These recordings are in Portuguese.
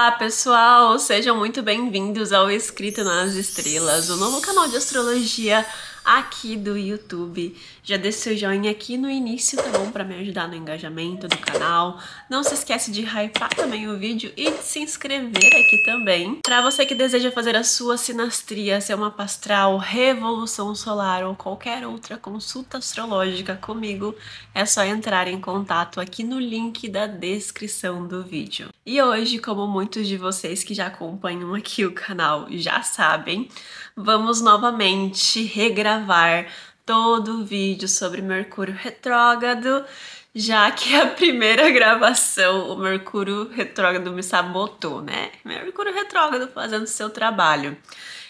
Olá, pessoal! Sejam muito bem-vindos ao Escrito nas Estrelas, o novo canal de astrologia aqui do YouTube. Já deixa seu joinha aqui no início, tá bom? Pra me ajudar no engajamento do canal. Não se esquece de hypar também o vídeo e de se inscrever aqui também. Pra você que deseja fazer a sua sinastria, ser uma pastral, revolução solar ou qualquer outra consulta astrológica comigo, é só entrar em contato aqui no link da descrição do vídeo. E hoje, como muitos de vocês que já acompanham aqui o canal já sabem, vamos novamente regravar todo o vídeo sobre Mercúrio retrógrado, já que a primeira gravação o Mercúrio retrógrado me sabotou, né? Mercúrio retrógrado fazendo seu trabalho.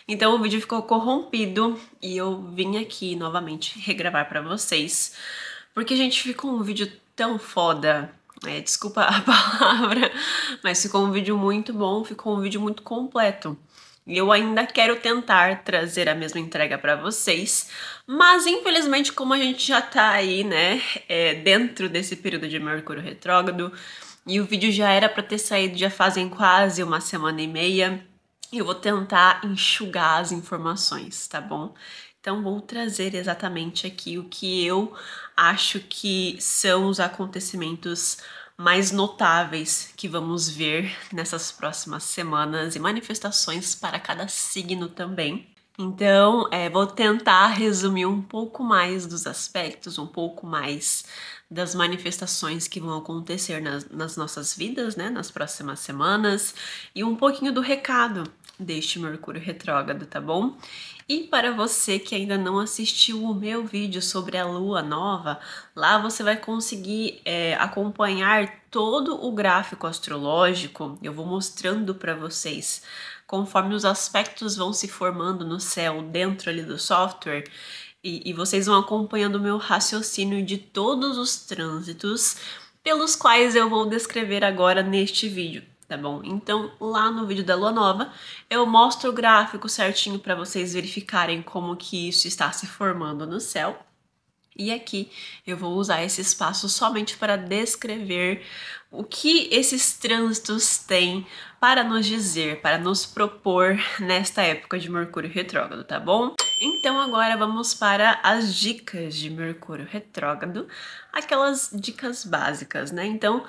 Então o vídeo ficou corrompido e eu vim aqui novamente regravar pra vocês, porque, gente, ficou um vídeo tão foda. Desculpa a palavra, mas ficou um vídeo muito bom, ficou um vídeo muito completo. E eu ainda quero tentar trazer a mesma entrega para vocês, mas infelizmente, como a gente já tá aí, né, dentro desse período de Mercúrio retrógrado, e o vídeo já era para ter saído já fazem quase uma semana e meia, eu vou tentar enxugar as informações, tá bom? Então vou trazer exatamente aqui o que eu acho que são os acontecimentos mais notáveis que vamos ver nessas próximas semanas e manifestações para cada signo também. Então, vou tentar resumir um pouco mais dos aspectos, um pouco mais das manifestações que vão acontecer nas nossas vidas, né, nas próximas semanas, e um pouquinho do recado deste Mercúrio retrógrado, tá bom? E para você que ainda não assistiu o meu vídeo sobre a Lua Nova, lá você vai conseguir acompanhar todo o gráfico astrológico. Eu vou mostrando para vocês conforme os aspectos vão se formando no céu dentro ali do software, e vocês vão acompanhando o meu raciocínio de todos os trânsitos pelos quais eu vou descrever agora neste vídeo. Tá bom? Então, lá no vídeo da Lua Nova, eu mostro o gráfico certinho para vocês verificarem como que isso está se formando no céu. E aqui eu vou usar esse espaço somente para descrever o que esses trânsitos têm para nos dizer, para nos propor nesta época de Mercúrio retrógrado, tá bom? Então agora vamos para as dicas de Mercúrio retrógrado, aquelas dicas básicas, né? Então,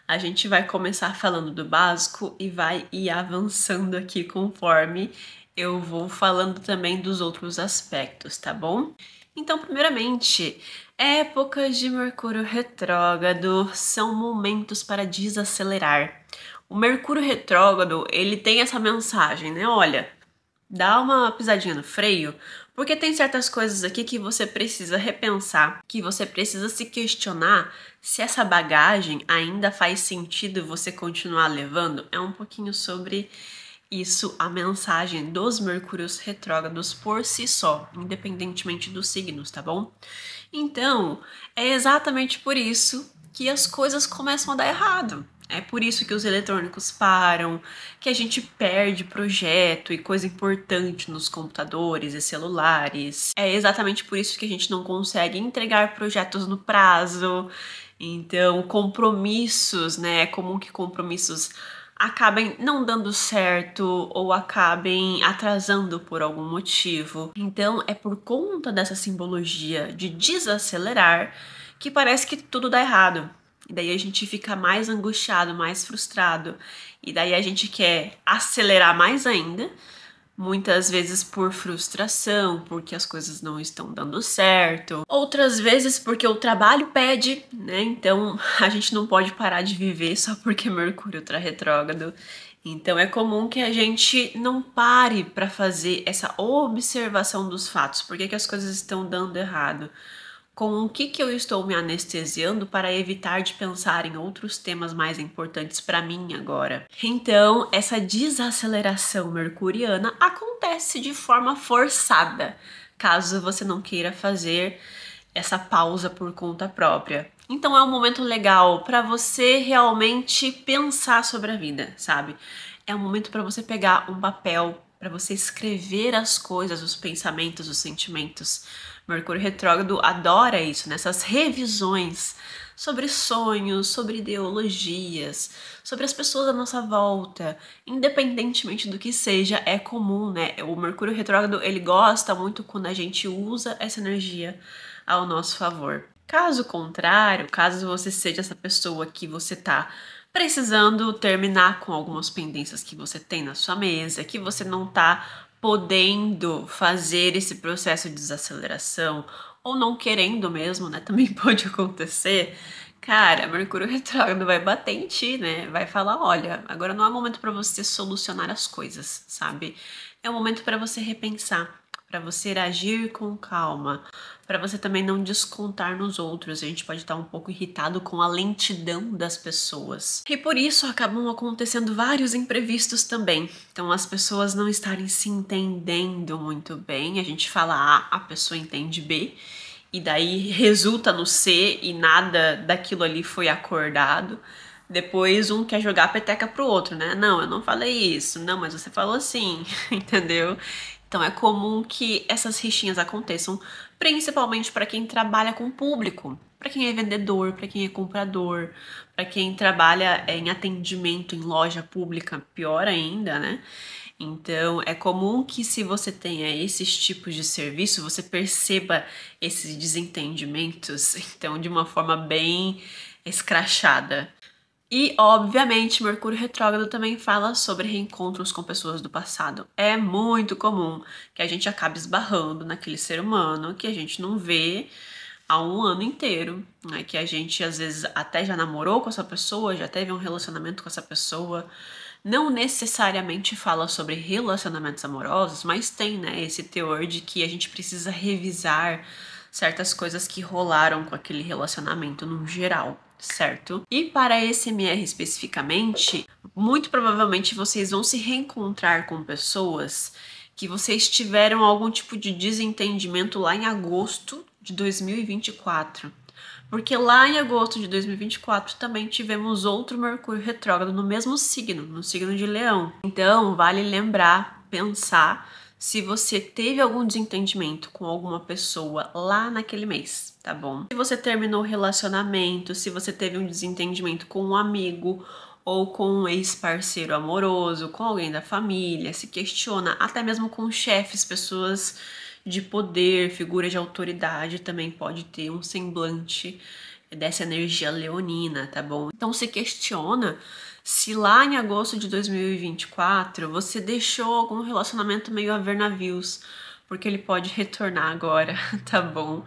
a gente vai começar falando do básico e vai ir avançando aqui conforme eu vou falando também dos outros aspectos, tá bom? Então, primeiramente, épocas de Mercúrio retrógrado são momentos para desacelerar. O Mercúrio retrógrado, ele tem essa mensagem, né? Olha, dá uma pisadinha no freio, porque tem certas coisas aqui que você precisa repensar, que você precisa se questionar se essa bagagem ainda faz sentido você continuar levando. É um pouquinho sobre isso a mensagem dos Mercúrios retrógrados por si só, independentemente dos signos, tá bom? Então, é exatamente por isso que as coisas começam a dar errado. É por isso que os eletrônicos param, que a gente perde projeto e coisa importante nos computadores e celulares. É exatamente por isso que a gente não consegue entregar projetos no prazo. Então, compromissos, né? É comum que compromissos acabem não dando certo ou acabem atrasando por algum motivo. Então, é por conta dessa simbologia de desacelerar que parece que tudo dá errado. E daí a gente fica mais angustiado, mais frustrado. E daí a gente quer acelerar mais ainda, muitas vezes por frustração, porque as coisas não estão dando certo. Outras vezes porque o trabalho pede, né? Então a gente não pode parar de viver só porque Mercúrio tá retrógrado. Então é comum que a gente não pare para fazer essa observação dos fatos. Por que as coisas estão dando errado? Com o que eu estou me anestesiando para evitar de pensar em outros temas mais importantes para mim agora. Então, essa desaceleração mercuriana acontece de forma forçada, caso você não queira fazer essa pausa por conta própria. Então é um momento legal para você realmente pensar sobre a vida, sabe? É um momento para você pegar um papel, para você escrever as coisas, os pensamentos, os sentimentos. Mercúrio retrógrado adora isso, nessas revisões, sobre sonhos, sobre ideologias, sobre as pessoas à nossa volta, independentemente do que seja, é comum, né? O Mercúrio retrógrado, ele gosta muito quando a gente usa essa energia ao nosso favor. Caso contrário, caso você seja essa pessoa que você tá precisando terminar com algumas pendências que você tem na sua mesa, que você não tá podendo fazer esse processo de desaceleração, ou não querendo mesmo, né? Também pode acontecer. Cara, Mercúrio retrógrado vai bater em ti, né? Vai falar, olha, agora não é momento para você solucionar as coisas, sabe? É um momento para você repensar, para você agir com calma, para você também não descontar nos outros. A gente pode estar um pouco irritado com a lentidão das pessoas. E por isso acabam acontecendo vários imprevistos também. Então as pessoas não estarem se entendendo muito bem. A gente fala A, a pessoa entende B. E daí resulta no C e nada daquilo ali foi acordado. Depois um quer jogar a peteca pro outro, né? Não, eu não falei isso. Não, mas você falou assim, entendeu? Então é comum que essas rixinhas aconteçam, principalmente para quem trabalha com público, para quem é vendedor, para quem é comprador, para quem trabalha em atendimento em loja pública, pior ainda, né? Então é comum que se você tenha esses tipos de serviço, você perceba esses desentendimentos, então de uma forma bem escrachada. E, obviamente, Mercúrio retrógrado também fala sobre reencontros com pessoas do passado. É muito comum que a gente acabe esbarrando naquele ser humano que a gente não vê há um ano inteiro, né? Que a gente, às vezes, até já namorou com essa pessoa, já teve um relacionamento com essa pessoa. Não necessariamente fala sobre relacionamentos amorosos, mas tem, né, esse teor de que a gente precisa revisar certas coisas que rolaram com aquele relacionamento no geral, certo? E para esse MR especificamente, muito provavelmente vocês vão se reencontrar com pessoas que vocês tiveram algum tipo de desentendimento lá em agosto de 2024. Porque lá em agosto de 2024 também tivemos outro Mercúrio retrógrado no mesmo signo, no signo de Leão. Então, vale lembrar, pensar se você teve algum desentendimento com alguma pessoa lá naquele mês, tá bom? Se você terminou o relacionamento, se você teve um desentendimento com um amigo ou com um ex-parceiro amoroso, com alguém da família, se questiona, até mesmo com chefes, pessoas de poder, figura de autoridade, também pode ter um semblante dessa energia leonina, tá bom? Então se questiona se lá em agosto de 2024 você deixou algum relacionamento meio a ver navios, porque ele pode retornar agora, tá bom?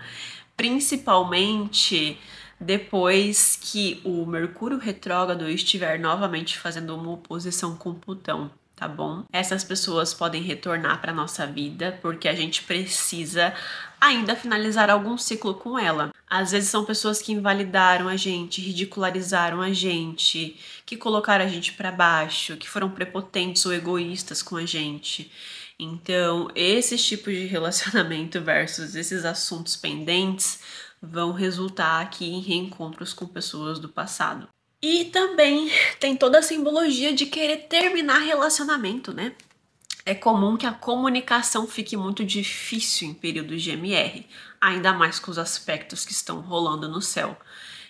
Principalmente depois que o Mercúrio retrógrado estiver novamente fazendo uma oposição com Plutão. Tá bom? Essas pessoas podem retornar para nossa vida porque a gente precisa ainda finalizar algum ciclo com ela. Às vezes são pessoas que invalidaram a gente, ridicularizaram a gente, que colocaram a gente para baixo, que foram prepotentes ou egoístas com a gente. Então, esses tipos de relacionamento versus esses assuntos pendentes vão resultar aqui em reencontros com pessoas do passado. E também tem toda a simbologia de querer terminar relacionamento, né? É comum que a comunicação fique muito difícil em períodos de MR, ainda mais com os aspectos que estão rolando no céu.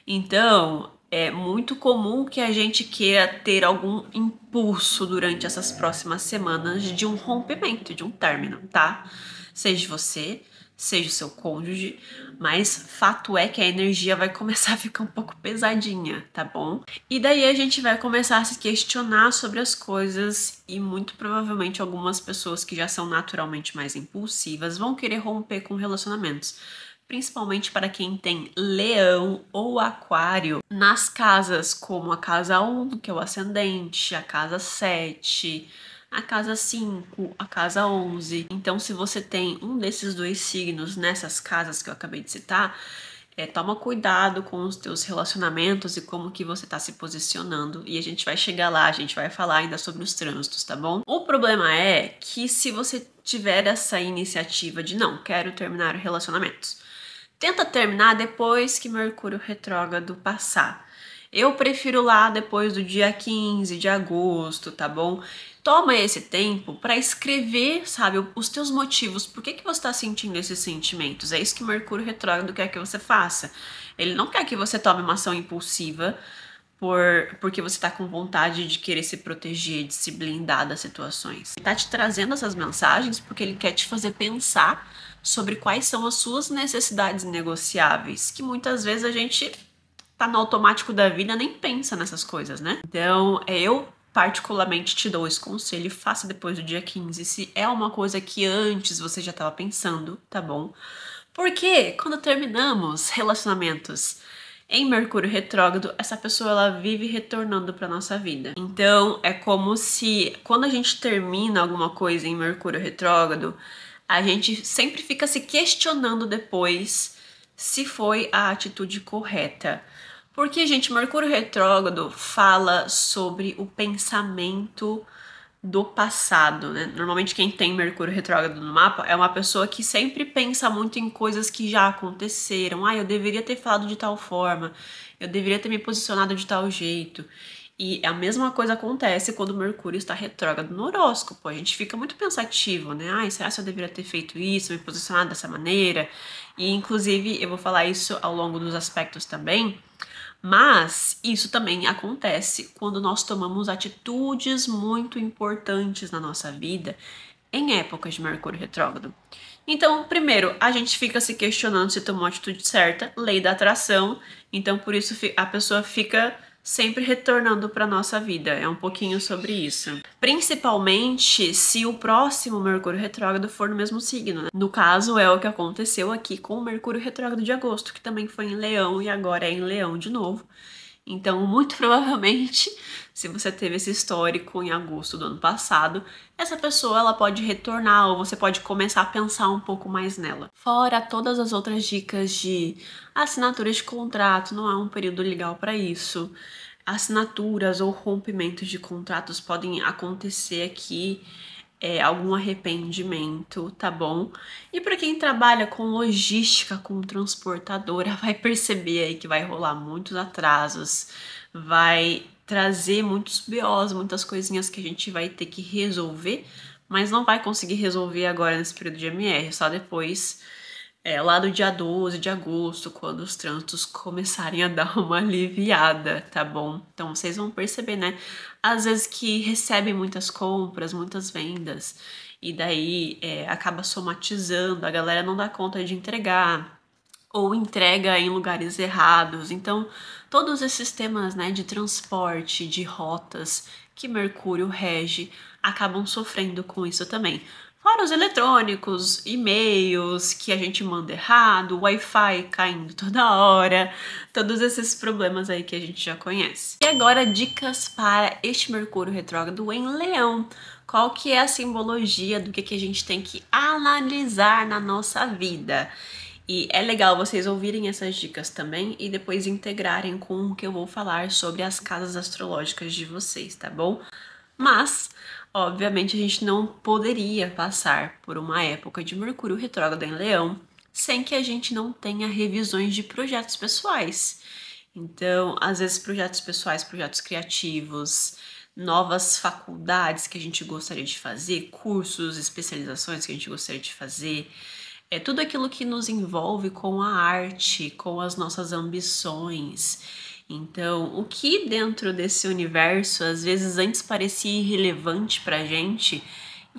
Então, é muito comum que a gente queira ter algum impulso durante essas próximas semanas de um rompimento, de um término, tá? Seja você, seja o seu cônjuge, mas fato é que a energia vai começar a ficar um pouco pesadinha, tá bom? E daí a gente vai começar a se questionar sobre as coisas e muito provavelmente algumas pessoas que já são naturalmente mais impulsivas vão querer romper com relacionamentos. Principalmente para quem tem Leão ou Aquário nas casas como a casa 1, que é o ascendente, a casa 7, a casa 5, a casa 11. Então, se você tem um desses dois signos nessas casas que eu acabei de citar, toma cuidado com os teus relacionamentos e como que você tá se posicionando. E a gente vai chegar lá, a gente vai falar ainda sobre os trânsitos, tá bom? O problema é que se você tiver essa iniciativa de não, quero terminar relacionamentos, tenta terminar depois que Mercúrio retrógrado passar. Eu prefiro lá depois do dia 15 de agosto, tá bom? Toma esse tempo para escrever, sabe, os teus motivos. Por que você está sentindo esses sentimentos? É isso que Mercúrio retrógrado quer que você faça. Ele não quer que você tome uma ação impulsiva porque você tá com vontade de querer se proteger, de se blindar das situações. Ele tá te trazendo essas mensagens porque ele quer te fazer pensar sobre quais são as suas necessidades negociáveis, que muitas vezes a gente tá no automático da vida, nem pensa nessas coisas, né? Então, eu particularmente te dou esse conselho, faça depois do dia 15, se é uma coisa que antes você já tava pensando, tá bom? Porque quando terminamos relacionamentos em Mercúrio retrógrado, essa pessoa ela vive retornando para nossa vida. Então, é como se quando a gente termina alguma coisa em Mercúrio retrógrado, a gente sempre fica se questionando depois se foi a atitude correta. Porque, gente, Mercúrio retrógrado fala sobre o pensamento do passado, né? Normalmente quem tem Mercúrio retrógrado no mapa é uma pessoa que sempre pensa muito em coisas que já aconteceram. Ah, eu deveria ter falado de tal forma, eu deveria ter me posicionado de tal jeito. E a mesma coisa acontece quando Mercúrio está retrógrado no horóscopo. A gente fica muito pensativo, né? Ai, será que eu deveria ter feito isso, me posicionado dessa maneira? E, inclusive, eu vou falar isso ao longo dos aspectos também. Mas isso também acontece quando nós tomamos atitudes muito importantes na nossa vida em épocas de Mercúrio retrógrado. Então, primeiro, a gente fica se questionando se tomou a atitude certa, lei da atração. Então, por isso a pessoa fica sempre retornando para nossa vida. É um pouquinho sobre isso. Principalmente se o próximo Mercúrio retrógrado for no mesmo signo, né? No caso, é o que aconteceu aqui com o Mercúrio retrógrado de agosto, que também foi em Leão e agora é em Leão de novo. Então, muito provavelmente, se você teve esse histórico em agosto do ano passado, essa pessoa ela pode retornar ou você pode começar a pensar um pouco mais nela. Fora todas as outras dicas de assinatura de contrato, não é um período legal para isso. Assinaturas ou rompimentos de contratos podem acontecer aqui. Algum arrependimento, tá bom? E para quem trabalha com logística, com transportadora, vai perceber aí que vai rolar muitos atrasos, vai trazer muitos BOs, muitas coisinhas que a gente vai ter que resolver, mas não vai conseguir resolver agora nesse período de MR, só depois, lá do dia 12 de agosto, quando os trânsitos começarem a dar uma aliviada, tá bom? Então vocês vão perceber, né? Às vezes que recebem muitas compras, muitas vendas, e daí acaba somatizando, a galera não dá conta de entregar, ou entrega em lugares errados. Então, todos esses temas, né, de transporte, de rotas que Mercúrio rege, acabam sofrendo com isso também. Fora os eletrônicos, e-mails que a gente manda errado, Wi-Fi caindo toda hora, todos esses problemas aí que a gente já conhece. E agora, dicas para este Mercúrio retrógrado em Leão. Qual que é a simbologia do que a gente tem que analisar na nossa vida? E é legal vocês ouvirem essas dicas também e depois integrarem com o que eu vou falar sobre as casas astrológicas de vocês, tá bom? Mas, obviamente, a gente não poderia passar por uma época de Mercúrio retrógrado em Leão sem que a gente não tenha revisões de projetos pessoais. Então, às vezes, projetos pessoais, projetos criativos, novas faculdades que a gente gostaria de fazer, cursos, especializações que a gente gostaria de fazer. É tudo aquilo que nos envolve com a arte, com as nossas ambições. Então, o que dentro desse universo às vezes antes parecia irrelevante pra gente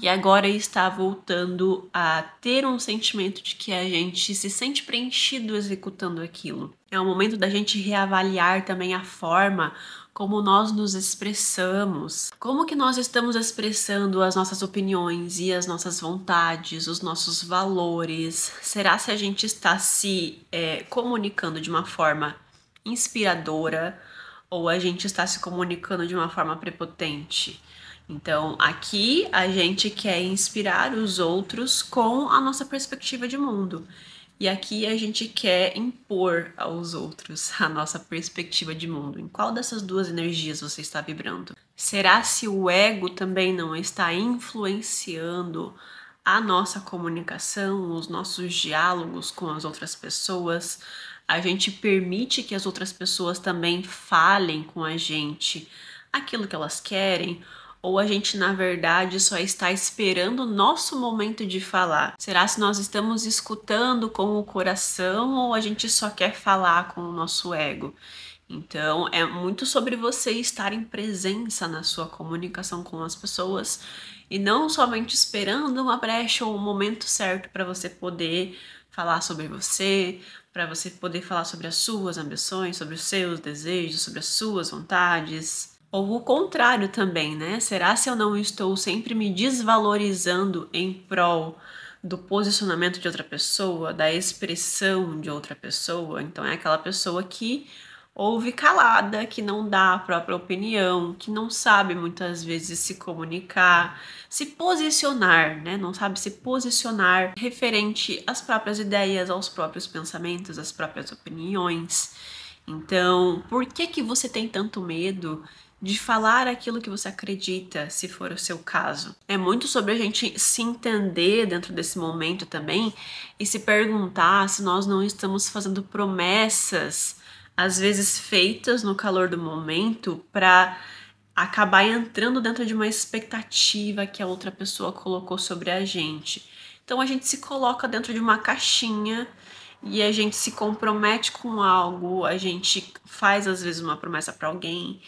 e agora está voltando a ter um sentimento de que a gente se sente preenchido executando aquilo. É o momento da gente reavaliar também a forma como nós nos expressamos, como que nós estamos expressando as nossas opiniões e as nossas vontades, os nossos valores. Será se a gente está se comunicando de uma forma inspiradora ou a gente está se comunicando de uma forma prepotente? Então, aqui a gente quer inspirar os outros com a nossa perspectiva de mundo. E aqui a gente quer impor aos outros a nossa perspectiva de mundo. Em qual dessas duas energias você está vibrando? Será se o ego também não está influenciando a nossa comunicação, os nossos diálogos com as outras pessoas? A gente permite que as outras pessoas também falem com a gente aquilo que elas querem? Ou a gente, na verdade, só está esperando o nosso momento de falar? Será se nós estamos escutando com o coração ou a gente só quer falar com o nosso ego? Então, é muito sobre você estar em presença na sua comunicação com as pessoas e não somente esperando uma brecha ou um momento certo para você poder falar sobre você, para você poder falar sobre as suas ambições, sobre os seus desejos, sobre as suas vontades. Ou o contrário também, né? Será se eu não estou sempre me desvalorizando em prol do posicionamento de outra pessoa, da expressão de outra pessoa? Então é aquela pessoa que ouve calada, que não dá a própria opinião, que não sabe muitas vezes se comunicar, se posicionar, né? Não sabe se posicionar referente às próprias ideias, aos próprios pensamentos, às próprias opiniões. Então, por que que você tem tanto medo de falar aquilo que você acredita, se for o seu caso? É muito sobre a gente se entender dentro desse momento também e se perguntar se nós não estamos fazendo promessas, às vezes feitas no calor do momento, para acabar entrando dentro de uma expectativa que a outra pessoa colocou sobre a gente. Então a gente se coloca dentro de uma caixinha e a gente se compromete com algo, a gente faz às vezes uma promessa para alguém.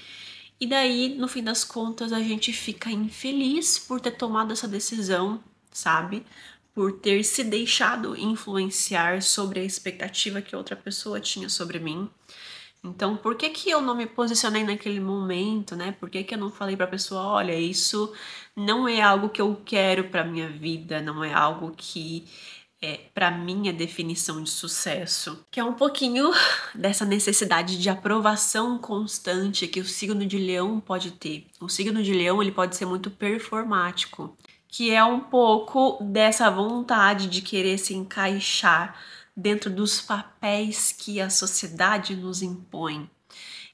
E daí, no fim das contas, a gente fica infeliz por ter tomado essa decisão, sabe? Por ter se deixado influenciar sobre a expectativa que outra pessoa tinha sobre mim. Então, por que que eu não me posicionei naquele momento, né? Por que que eu não falei pra pessoa, olha, isso não é algo que eu quero pra minha vida, não é algo que para mim é definição de sucesso, que é um pouquinho dessa necessidade de aprovação constante que o signo de Leão pode ter. O signo de Leão, ele pode ser muito performático, que é um pouco dessa vontade de querer se encaixar dentro dos papéis que a sociedade nos impõe.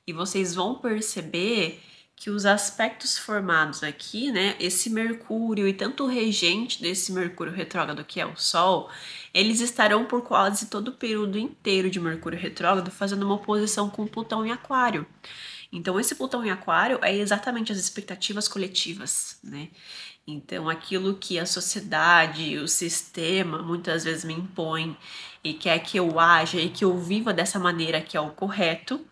E vocês vão perceber que os aspectos formados aqui, né, esse Mercúrio e tanto o regente desse Mercúrio retrógrado, que é o Sol, eles estarão por quase todo o período inteiro de Mercúrio retrógrado fazendo uma oposição com Plutão em Aquário. Então, esse Plutão em Aquário é exatamente as expectativas coletivas, né? Então, aquilo que a sociedade, o sistema, muitas vezes me impõe e quer que eu haja e que eu viva dessa maneira que é o correto,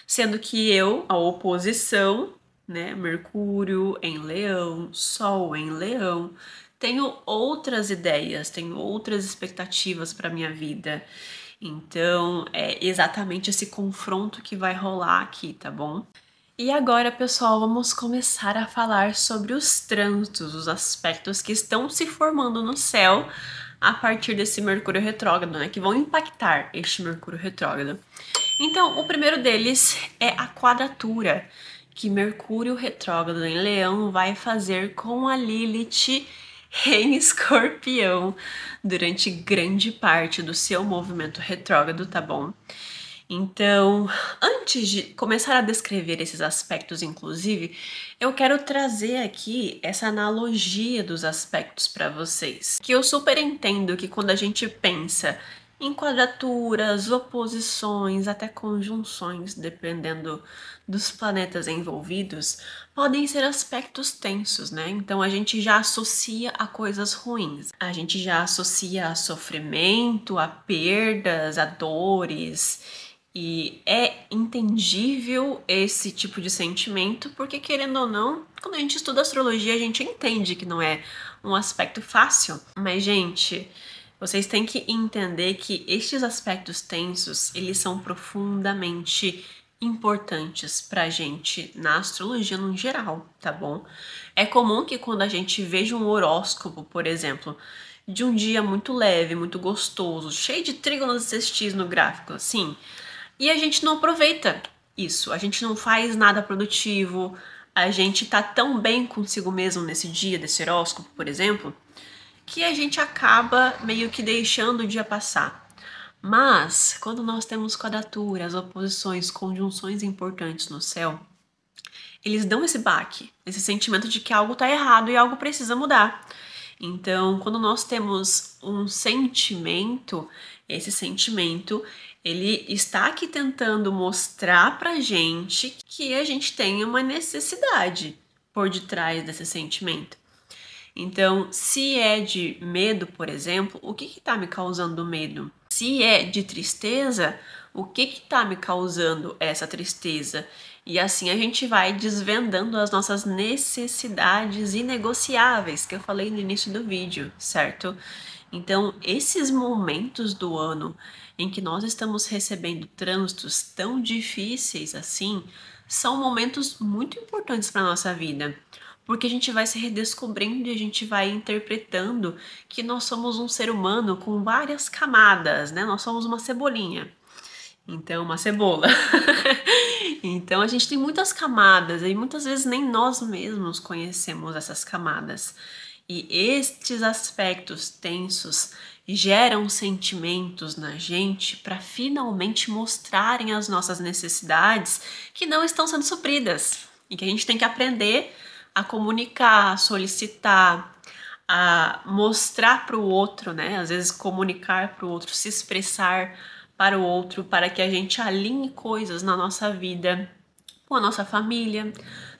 sendo que eu, a oposição, né, Mercúrio em Leão, Sol em Leão, tenho outras ideias, tenho outras expectativas para minha vida. Então, é exatamente esse confronto que vai rolar aqui, tá bom? E agora, pessoal, vamos começar a falar sobre os trânsitos, os aspectos que estão se formando no céu a partir desse Mercúrio retrógrado, né, que vão impactar este Mercúrio retrógrado. Então, o primeiro deles é a quadratura que Mercúrio retrógrado em Leão vai fazer com a Lilith em Escorpião durante grande parte do seu movimento retrógrado, tá bom? Então, antes de começar a descrever esses aspectos, inclusive, eu quero trazer aqui essa analogia dos aspectos para vocês. Que eu super entendo que quando a gente pensa em quadraturas, oposições, até conjunções, dependendo dos planetas envolvidos, podem ser aspectos tensos, né? Então a gente já associa a coisas ruins, a gente já associa a sofrimento, a perdas, a dores. E é entendível esse tipo de sentimento, porque querendo ou não, quando a gente estuda astrologia, a gente entende que não é um aspecto fácil. Mas, gente, vocês têm que entender que estes aspectos tensos, eles são profundamente importantes pra gente na astrologia no geral, tá bom? É comum que quando a gente veja um horóscopo, por exemplo, de um dia muito leve, muito gostoso, cheio de trígonos e sextis no gráfico, assim, e a gente não aproveita isso, a gente não faz nada produtivo, a gente tá tão bem consigo mesmo nesse dia desse horóscopo, por exemplo, que a gente acaba meio que deixando o dia passar. Mas, quando nós temos quadraturas, oposições, conjunções importantes no céu, eles dão esse baque, esse sentimento de que algo tá errado e algo precisa mudar. Então, quando nós temos um sentimento, esse sentimento, ele está aqui tentando mostrar pra gente que a gente tem uma necessidade por detrás desse sentimento. Então, se é de medo, por exemplo, o que está me causando medo? Se é de tristeza, o que está me causando essa tristeza? E assim a gente vai desvendando as nossas necessidades inegociáveis, que eu falei no início do vídeo, certo? Então, esses momentos do ano em que nós estamos recebendo trânsitos tão difíceis assim, são momentos muito importantes para a nossa vida. Porque a gente vai se redescobrindo e a gente vai interpretando que nós somos um ser humano com várias camadas, né? Nós somos uma cebolinha. Então, uma cebola. Então, a gente tem muitas camadas e muitas vezes nem nós mesmos conhecemos essas camadas. E estes aspectos tensos geram sentimentos na gente para finalmente mostrarem as nossas necessidades que não estão sendo supridas e que a gente tem que aprender a comunicar, a solicitar, a mostrar para o outro, né? Às vezes comunicar para o outro, se expressar para o outro, para que a gente alinhe coisas na nossa vida, com a nossa família,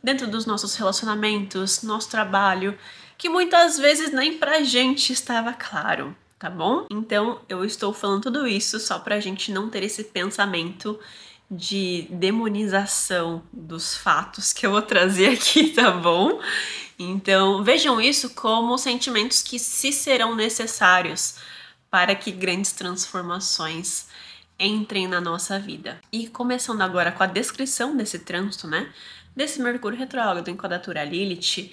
dentro dos nossos relacionamentos, nosso trabalho, que muitas vezes nem pra gente estava claro, tá bom? Então eu estou falando tudo isso só pra gente não ter esse pensamento de demonização dos fatos que eu vou trazer aqui, tá bom? Então vejam isso como sentimentos que se serão necessários para que grandes transformações entrem na nossa vida. E começando agora com a descrição desse trânsito, né? Desse Mercúrio retrógrado em quadratura Lilith.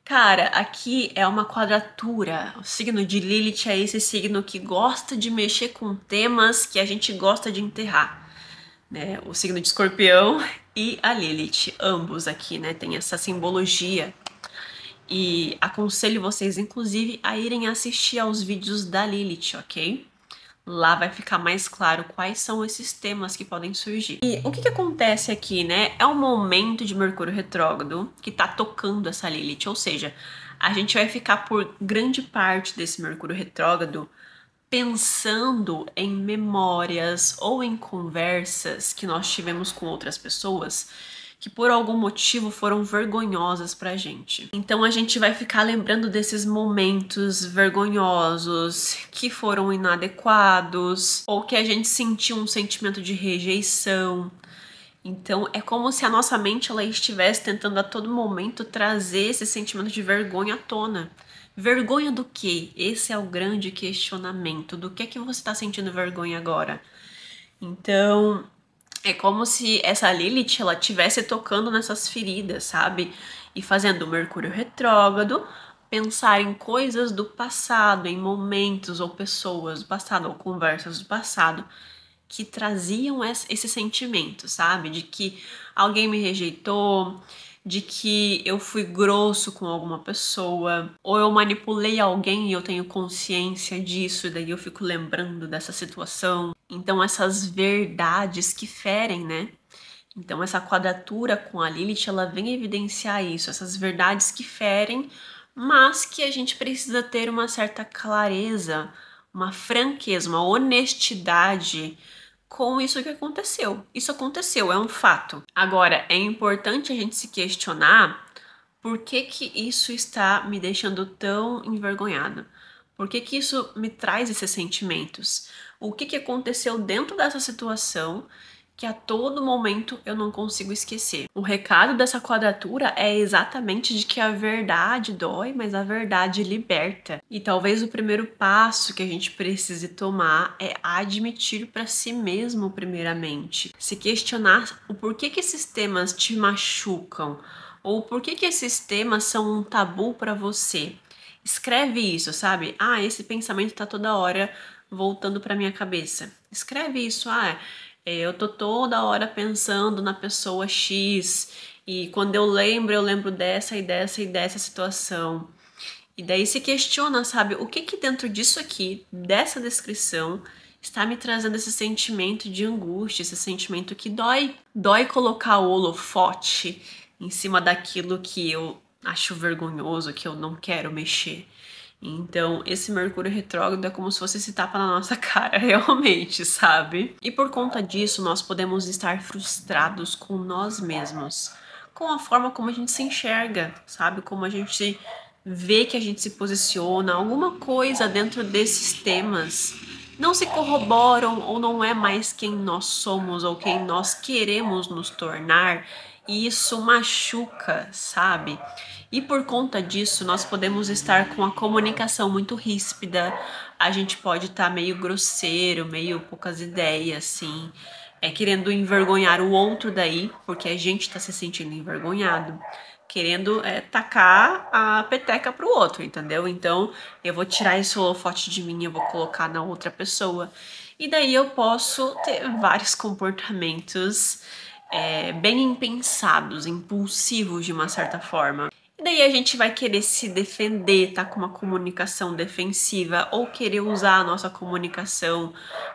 Cara, aqui é uma quadratura. O signo de Lilith é esse signo que gosta de mexer com temas que a gente gosta de enterrar, né? O signo de Escorpião e a Lilith, ambos aqui, né? Tem essa simbologia. E aconselho vocês, inclusive, a irem assistir aos vídeos da Lilith, ok? Lá vai ficar mais claro quais são esses temas que podem surgir. E o que acontece aqui, né? É um momento de Mercúrio retrógrado que tá tocando essa Lilith, ou seja, a gente vai ficar por grande parte desse Mercúrio retrógrado pensando em memórias ou em conversas que nós tivemos com outras pessoas que por algum motivo foram vergonhosas pra gente. Então a gente vai ficar lembrando desses momentos vergonhosos que foram inadequados ou que a gente sentiu um sentimento de rejeição. Então é como se a nossa mente ela estivesse tentando a todo momento trazer esse sentimento de vergonha à tona. Vergonha do quê? Esse é o grande questionamento. Do que você está sentindo vergonha agora? Então é como se essa Lilith, ela estivesse tocando nessas feridas, sabe? E fazendo o Mercúrio retrógrado pensar em coisas do passado, em momentos ou pessoas do passado, ou conversas do passado, que traziam esse sentimento, sabe? De que alguém me rejeitou, de que eu fui grosso com alguma pessoa, ou eu manipulei alguém e eu tenho consciência disso, e daí eu fico lembrando dessa situação. Então essas verdades que ferem, né? Então essa quadratura com a Lilith, ela vem evidenciar isso, essas verdades que ferem, mas que a gente precisa ter uma certa clareza, uma franqueza, uma honestidade com isso que aconteceu. Isso aconteceu, é um fato. Agora, é importante a gente se questionar por que que isso está me deixando tão envergonhada. Por que que isso me traz esses sentimentos? O que que aconteceu dentro dessa situação que a todo momento eu não consigo esquecer? O recado dessa quadratura é exatamente de que a verdade dói, mas a verdade liberta. E talvez o primeiro passo que a gente precise tomar é admitir para si mesmo primeiramente. Se questionar o porquê que esses temas te machucam, ou por que que esses temas são um tabu para você. Escreve isso, sabe? Ah, esse pensamento tá toda hora voltando para minha cabeça. Escreve isso, eu tô toda hora pensando na pessoa X e quando eu lembro dessa e dessa e dessa situação. E daí se questiona, sabe, o que que dentro disso aqui, dessa descrição, está me trazendo esse sentimento de angústia, esse sentimento que dói. Dói colocar o holofote em cima daquilo que eu acho vergonhoso, que eu não quero mexer. Então, esse Mercúrio retrógrado é como se fosse esse tapa na nossa cara, realmente, sabe? E por conta disso, nós podemos estar frustrados com nós mesmos, com a forma como a gente se enxerga, sabe? Como a gente vê que a gente se posiciona, alguma coisa dentro desses temas não se corroboram ou não é mais quem nós somos ou quem nós queremos nos tornar, e isso machuca, sabe? E por conta disso, nós podemos estar com a comunicação muito ríspida, a gente pode estar meio grosseiro, meio poucas ideias, assim, querendo envergonhar o outro daí, porque a gente tá se sentindo envergonhado, querendo tacar a peteca pro outro, entendeu? Então, eu vou tirar esse holofote de mim, eu vou colocar na outra pessoa. E daí eu posso ter vários comportamentos bem impensados, impulsivos de uma certa forma. E daí a gente vai querer se defender, tá com uma comunicação defensiva, ou querer usar a nossa comunicação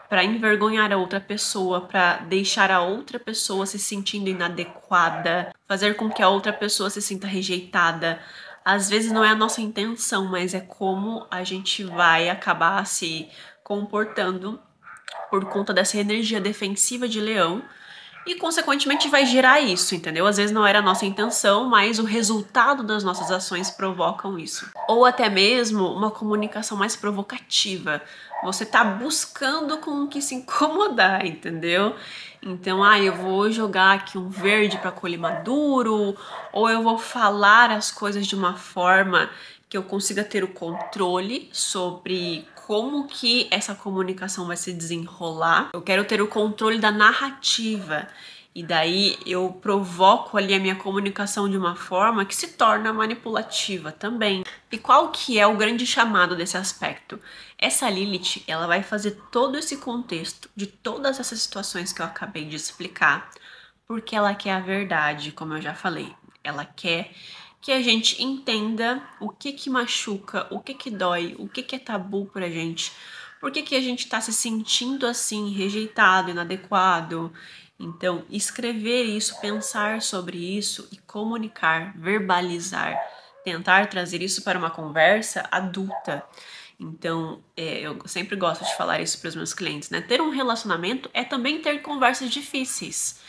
para envergonhar a outra pessoa, para deixar a outra pessoa se sentindo inadequada, fazer com que a outra pessoa se sinta rejeitada. Às vezes não é a nossa intenção, mas é como a gente vai acabar se comportando por conta dessa energia defensiva de leão. E, consequentemente, vai gerar isso, entendeu? Às vezes não era a nossa intenção, mas o resultado das nossas ações provocam isso. Ou até mesmo uma comunicação mais provocativa. Você tá buscando com o que se incomodar, entendeu? Então, eu vou jogar aqui um verde para colher maduro, ou eu vou falar as coisas de uma forma que eu consiga ter o controle sobre como que essa comunicação vai se desenrolar. Eu quero ter o controle da narrativa. E daí eu provoco ali a minha comunicação de uma forma que se torna manipulativa também. E qual que é o grande chamado desse aspecto? Essa Lilith, ela vai fazer todo esse contexto de todas essas situações que eu acabei de explicar, porque ela quer a verdade, como eu já falei. Ela quer que a gente entenda o que machuca, o que dói, o que é tabu pra gente, por que a gente tá se sentindo assim, rejeitado, inadequado. Então, escrever isso, pensar sobre isso e comunicar, verbalizar, tentar trazer isso para uma conversa adulta. Então, eu sempre gosto de falar isso para os meus clientes, né? Ter um relacionamento é também ter conversas difíceis.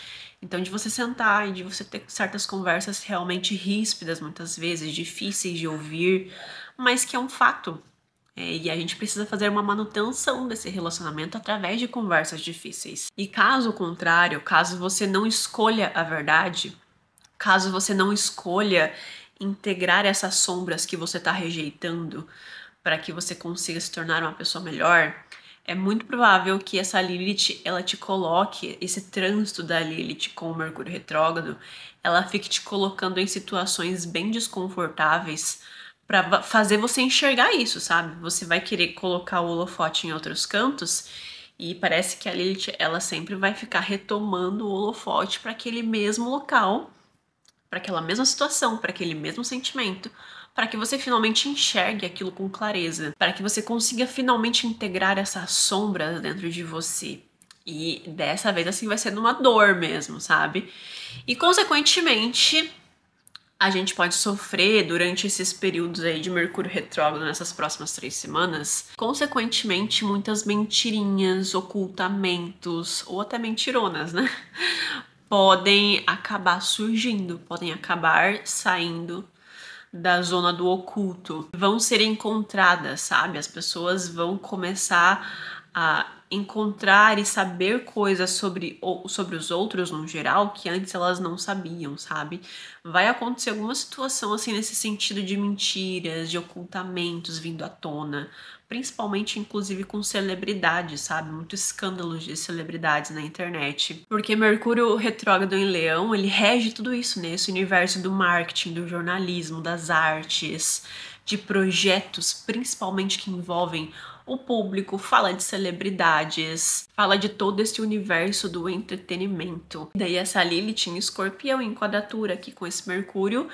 Então, de você sentar e de você ter certas conversas realmente ríspidas, muitas vezes, difíceis de ouvir, mas que é um fato. E a gente precisa fazer uma manutenção desse relacionamento através de conversas difíceis. E caso contrário, caso você não escolha a verdade, caso você não escolha integrar essas sombras que você está rejeitando para que você consiga se tornar uma pessoa melhor, é muito provável que essa Lilith, ela te coloque, esse trânsito da Lilith com o Mercúrio retrógrado, ela fique te colocando em situações bem desconfortáveis para fazer você enxergar isso, sabe? Você vai querer colocar o holofote em outros cantos e parece que a Lilith, ela sempre vai ficar retomando o holofote para aquele mesmo local, para aquela mesma situação, para aquele mesmo sentimento, para que você finalmente enxergue aquilo com clareza, para que você consiga finalmente integrar essas sombras dentro de você. E dessa vez assim vai ser numa dor mesmo, sabe? E consequentemente, a gente pode sofrer durante esses períodos aí de Mercúrio retrógrado nessas próximas 3 semanas, consequentemente, muitas mentirinhas, ocultamentos ou até mentironas, né? Podem acabar surgindo, podem acabar saindo da zona do oculto, vão ser encontradas, sabe? As pessoas vão começar a encontrar e saber coisas sobre os outros no geral que antes elas não sabiam, sabe? Vai acontecer alguma situação assim nesse sentido de mentiras, de ocultamentos vindo à tona, principalmente inclusive com celebridades, sabe? Muitos escândalos de celebridades na internet. Porque Mercúrio retrógrado em Leão, ele rege tudo isso, né? Esse universo do marketing, do jornalismo, das artes, de projetos, principalmente que envolvem o público, fala de celebridades, fala de todo esse universo do entretenimento. Daí essa Lilith em Escorpião, em quadratura aqui com esse Mercúrio,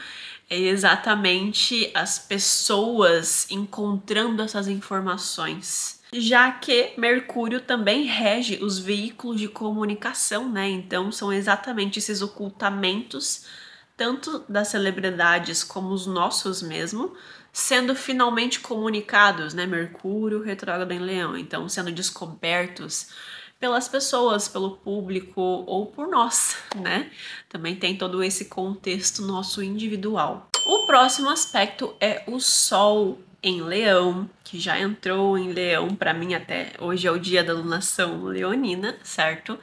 é exatamente as pessoas encontrando essas informações. Já que Mercúrio também rege os veículos de comunicação, né? Então são exatamente esses ocultamentos, tanto das celebridades como os nossos mesmo, sendo finalmente comunicados, né? Mercúrio retrógrado em Leão, então sendo descobertos pelas pessoas, pelo público ou por nós, né? Também tem todo esse contexto nosso individual. O próximo aspecto é o Sol em Leão, que já entrou em Leão para mim até hoje é o dia da lunação leonina, certo?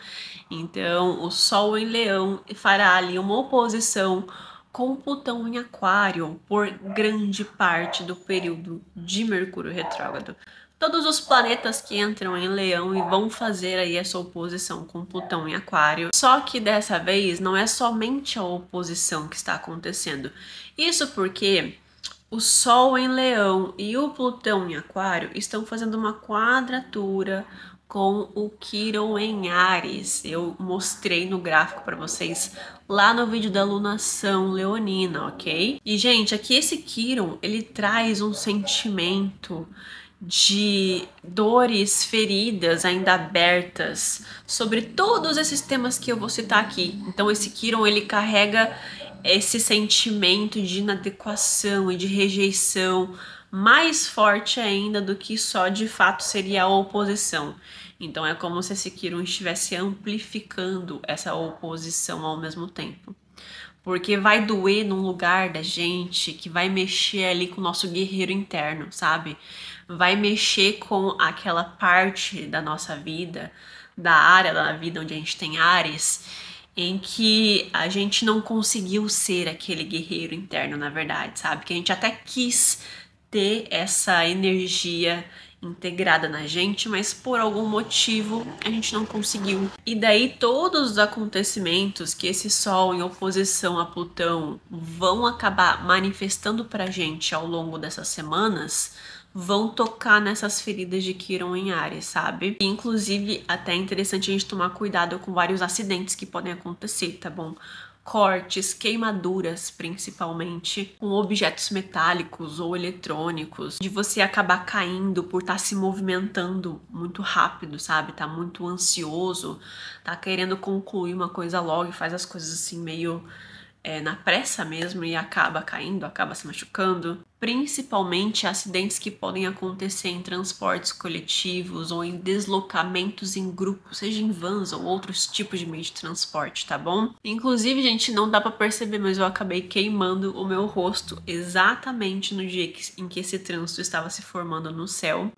Então, o Sol em Leão fará ali uma oposição com Plutão em Aquário por grande parte do período de Mercúrio retrógrado. Todos os planetas que entram em Leão e vão fazer aí essa oposição com Plutão em Aquário. Só que dessa vez não é somente a oposição que está acontecendo. Isso porque o Sol em Leão e o Plutão em Aquário estão fazendo uma quadratura com o Quiron em Áries. Eu mostrei no gráfico para vocês lá no vídeo da lunação leonina, ok? E, gente, aqui esse Quiron, ele traz um sentimento de dores, feridas ainda abertas sobre todos esses temas que eu vou citar aqui. Então, esse Quiron, ele carrega esse sentimento de inadequação e de rejeição mais forte ainda do que só de fato seria a oposição. Então é como se esse Quiron estivesse amplificando essa oposição ao mesmo tempo. Porque vai doer num lugar da gente que vai mexer ali com o nosso guerreiro interno, sabe? Vai mexer com aquela parte da nossa vida, da área da vida onde a gente tem Áries, em que a gente não conseguiu ser aquele guerreiro interno, na verdade, sabe? Que a gente até quis ter essa energia integrada na gente, mas por algum motivo a gente não conseguiu. E daí todos os acontecimentos que esse Sol em oposição a Plutão vão acabar manifestando pra gente ao longo dessas semanas vão tocar nessas feridas de Quiron em Áries, sabe? E, inclusive, até é interessante a gente tomar cuidado com vários acidentes que podem acontecer, tá bom? Cortes, queimaduras, principalmente, com objetos metálicos ou eletrônicos, de você acabar caindo por estar se movimentando muito rápido, sabe? Tá muito ansioso, tá querendo concluir uma coisa logo e faz as coisas assim meio na pressa mesmo e acaba caindo, acaba se machucando. Principalmente acidentes que podem acontecer em transportes coletivos ou em deslocamentos em grupo, seja em vans ou outros tipos de meio de transporte, tá bom? Inclusive, gente, não dá pra perceber, mas eu acabei queimando o meu rosto exatamente no dia em que esse trânsito estava se formando no céu.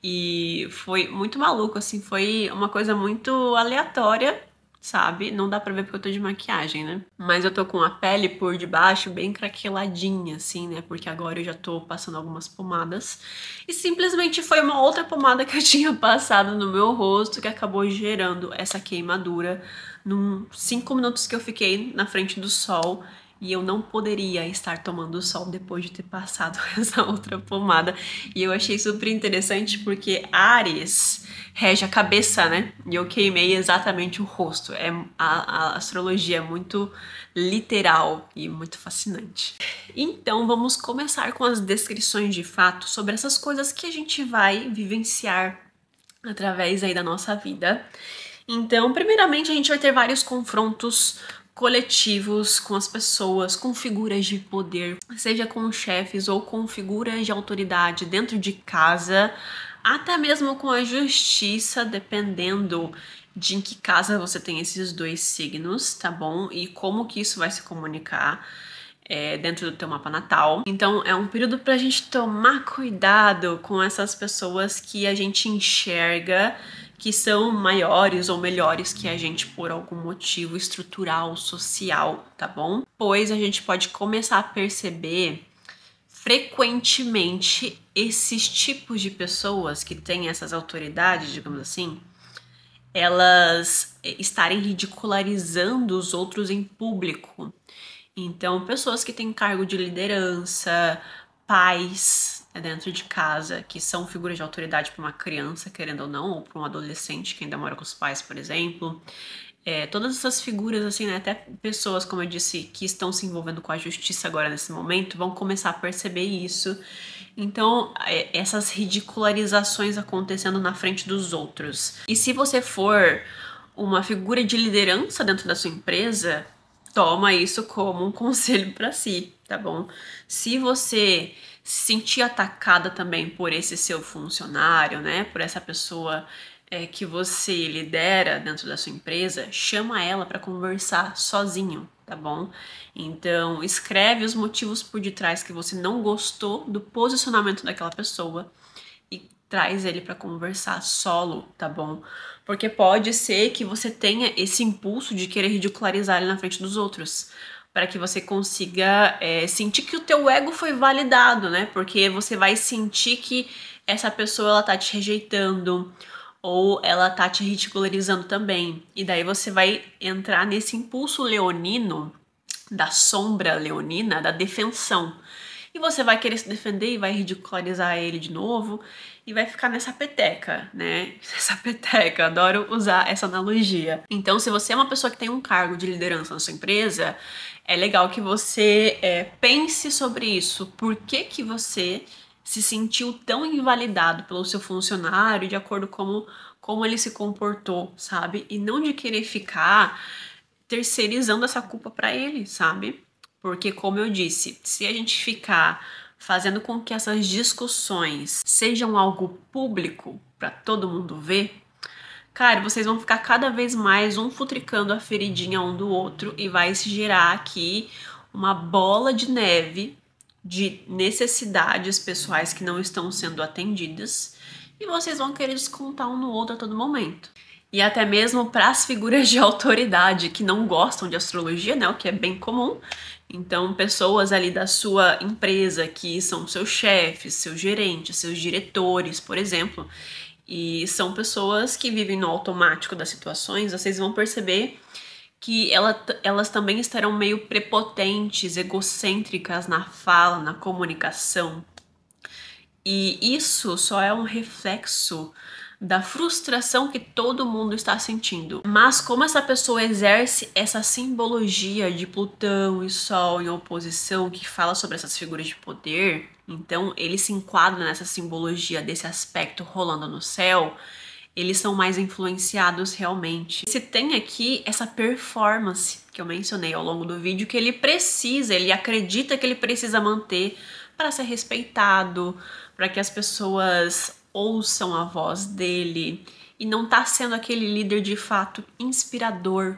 E foi muito maluco, assim, foi uma coisa muito aleatória, sabe? Não dá pra ver porque eu tô de maquiagem, né? Mas eu tô com a pele por debaixo bem craqueladinha, assim, né? Porque agora eu já tô passando algumas pomadas. E simplesmente foi uma outra pomada que eu tinha passado no meu rosto que acabou gerando essa queimadura num 5 minutos que eu fiquei na frente do sol. E eu não poderia estar tomando sol depois de ter passado essa outra pomada. E eu achei super interessante porque Áries rege a cabeça, né? E eu queimei exatamente o rosto. A astrologia é muito literal e muito fascinante. Então vamos começar com as descrições de fato sobre essas coisas que a gente vai vivenciar através aí da nossa vida. Então, primeiramente, a gente vai ter vários confrontos coletivos com as pessoas, com figuras de poder, seja com chefes ou com figuras de autoridade dentro de casa, até mesmo com a justiça, dependendo de em que casa você tem esses dois signos, tá bom? E como que isso vai se comunicar dentro do teu mapa natal. Então é um período pra gente tomar cuidado com essas pessoas que a gente enxerga que são maiores ou melhores que a gente por algum motivo estrutural, social, tá bom? Pois a gente pode começar a perceber frequentemente esses tipos de pessoas que têm essas autoridades, digamos assim, elas estarem ridicularizando os outros em público. Então, pessoas que têm cargo de liderança, pais dentro de casa, que são figuras de autoridade para uma criança, querendo ou não, ou para um adolescente que ainda mora com os pais, por exemplo. Todas essas figuras, assim, né, até pessoas, como eu disse, que estão se envolvendo com a justiça agora nesse momento, vão começar a perceber isso. Então, essas ridicularizações acontecendo na frente dos outros. E se você for uma figura de liderança dentro da sua empresa, toma isso como um conselho para si, tá bom? Se você se sentir atacada também por esse seu funcionário, né, por essa pessoa que você lidera dentro da sua empresa, chama ela para conversar sozinho, tá bom? Então, escreve os motivos por detrás que você não gostou do posicionamento daquela pessoa e traz ele para conversar solo, tá bom? Porque pode ser que você tenha esse impulso de querer ridicularizar ele na frente dos outros, para que você consiga sentir que o teu ego foi validado, né? Porque você vai sentir que essa pessoa ela tá te rejeitando ou ela tá te ridicularizando também. E daí você vai entrar nesse impulso leonino, da sombra leonina, da defensão. E você vai querer se defender e vai ridicularizar ele de novo e vai ficar nessa peteca, né? Essa peteca, adoro usar essa analogia. Então, se você é uma pessoa que tem um cargo de liderança na sua empresa, é legal que você pense sobre isso. Por que que você se sentiu tão invalidado pelo seu funcionário de acordo com como ele se comportou, sabe? E não de querer ficar terceirizando essa culpa para ele, sabe? Porque, como eu disse, se a gente ficar fazendo com que essas discussões sejam algo público para todo mundo ver, cara, vocês vão ficar cada vez mais um futricando a feridinha um do outro e vai se gerar aqui uma bola de neve de necessidades pessoais que não estão sendo atendidas e vocês vão querer descontar um no outro a todo momento. E até mesmo para as figuras de autoridade que não gostam de astrologia, né, o que é bem comum. Então, pessoas ali da sua empresa que são seus chefes, seus gerentes, seus diretores, por exemplo, e são pessoas que vivem no automático das situações, vocês vão perceber que elas também estarão meio prepotentes, egocêntricas na fala, na comunicação. E isso só é um reflexo da frustração que todo mundo está sentindo. Mas como essa pessoa exerce essa simbologia de Plutão e Sol em oposição, que fala sobre essas figuras de poder, então ele se enquadra nessa simbologia desse aspecto rolando no céu, eles são mais influenciados realmente. Você tem aqui essa performance que eu mencionei ao longo do vídeo, que ele acredita que ele precisa manter para ser respeitado, para que as pessoas ouçam a voz dele, e não tá sendo aquele líder de fato inspirador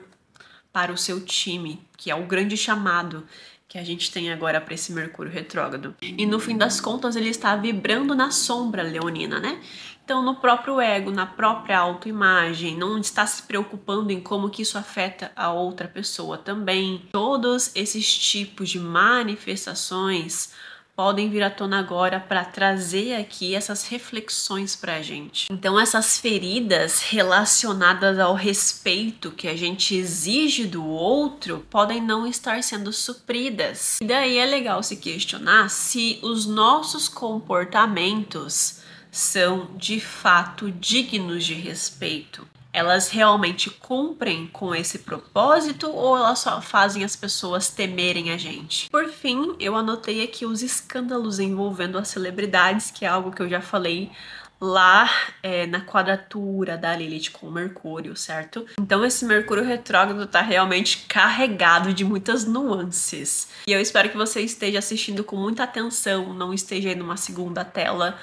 para o seu time, que é o grande chamado que a gente tem agora para esse Mercúrio retrógrado. E no fim das contas ele está vibrando na sombra leonina, né? Então no próprio ego, na própria autoimagem, não está se preocupando em como que isso afeta a outra pessoa também. Todos esses tipos de manifestações podem vir à tona agora para trazer aqui essas reflexões para a gente. Então essas feridas relacionadas ao respeito que a gente exige do outro podem não estar sendo supridas. E daí é legal se questionar se os nossos comportamentos são de fato dignos de respeito. Elas realmente cumprem com esse propósito ou elas só fazem as pessoas temerem a gente? Por fim, eu anotei aqui os escândalos envolvendo as celebridades, que é algo que eu já falei lá na quadratura da Lilith com o Mercúrio, certo? Então esse Mercúrio retrógrado tá realmente carregado de muitas nuances. E eu espero que você esteja assistindo com muita atenção, não esteja aí numa segunda tela,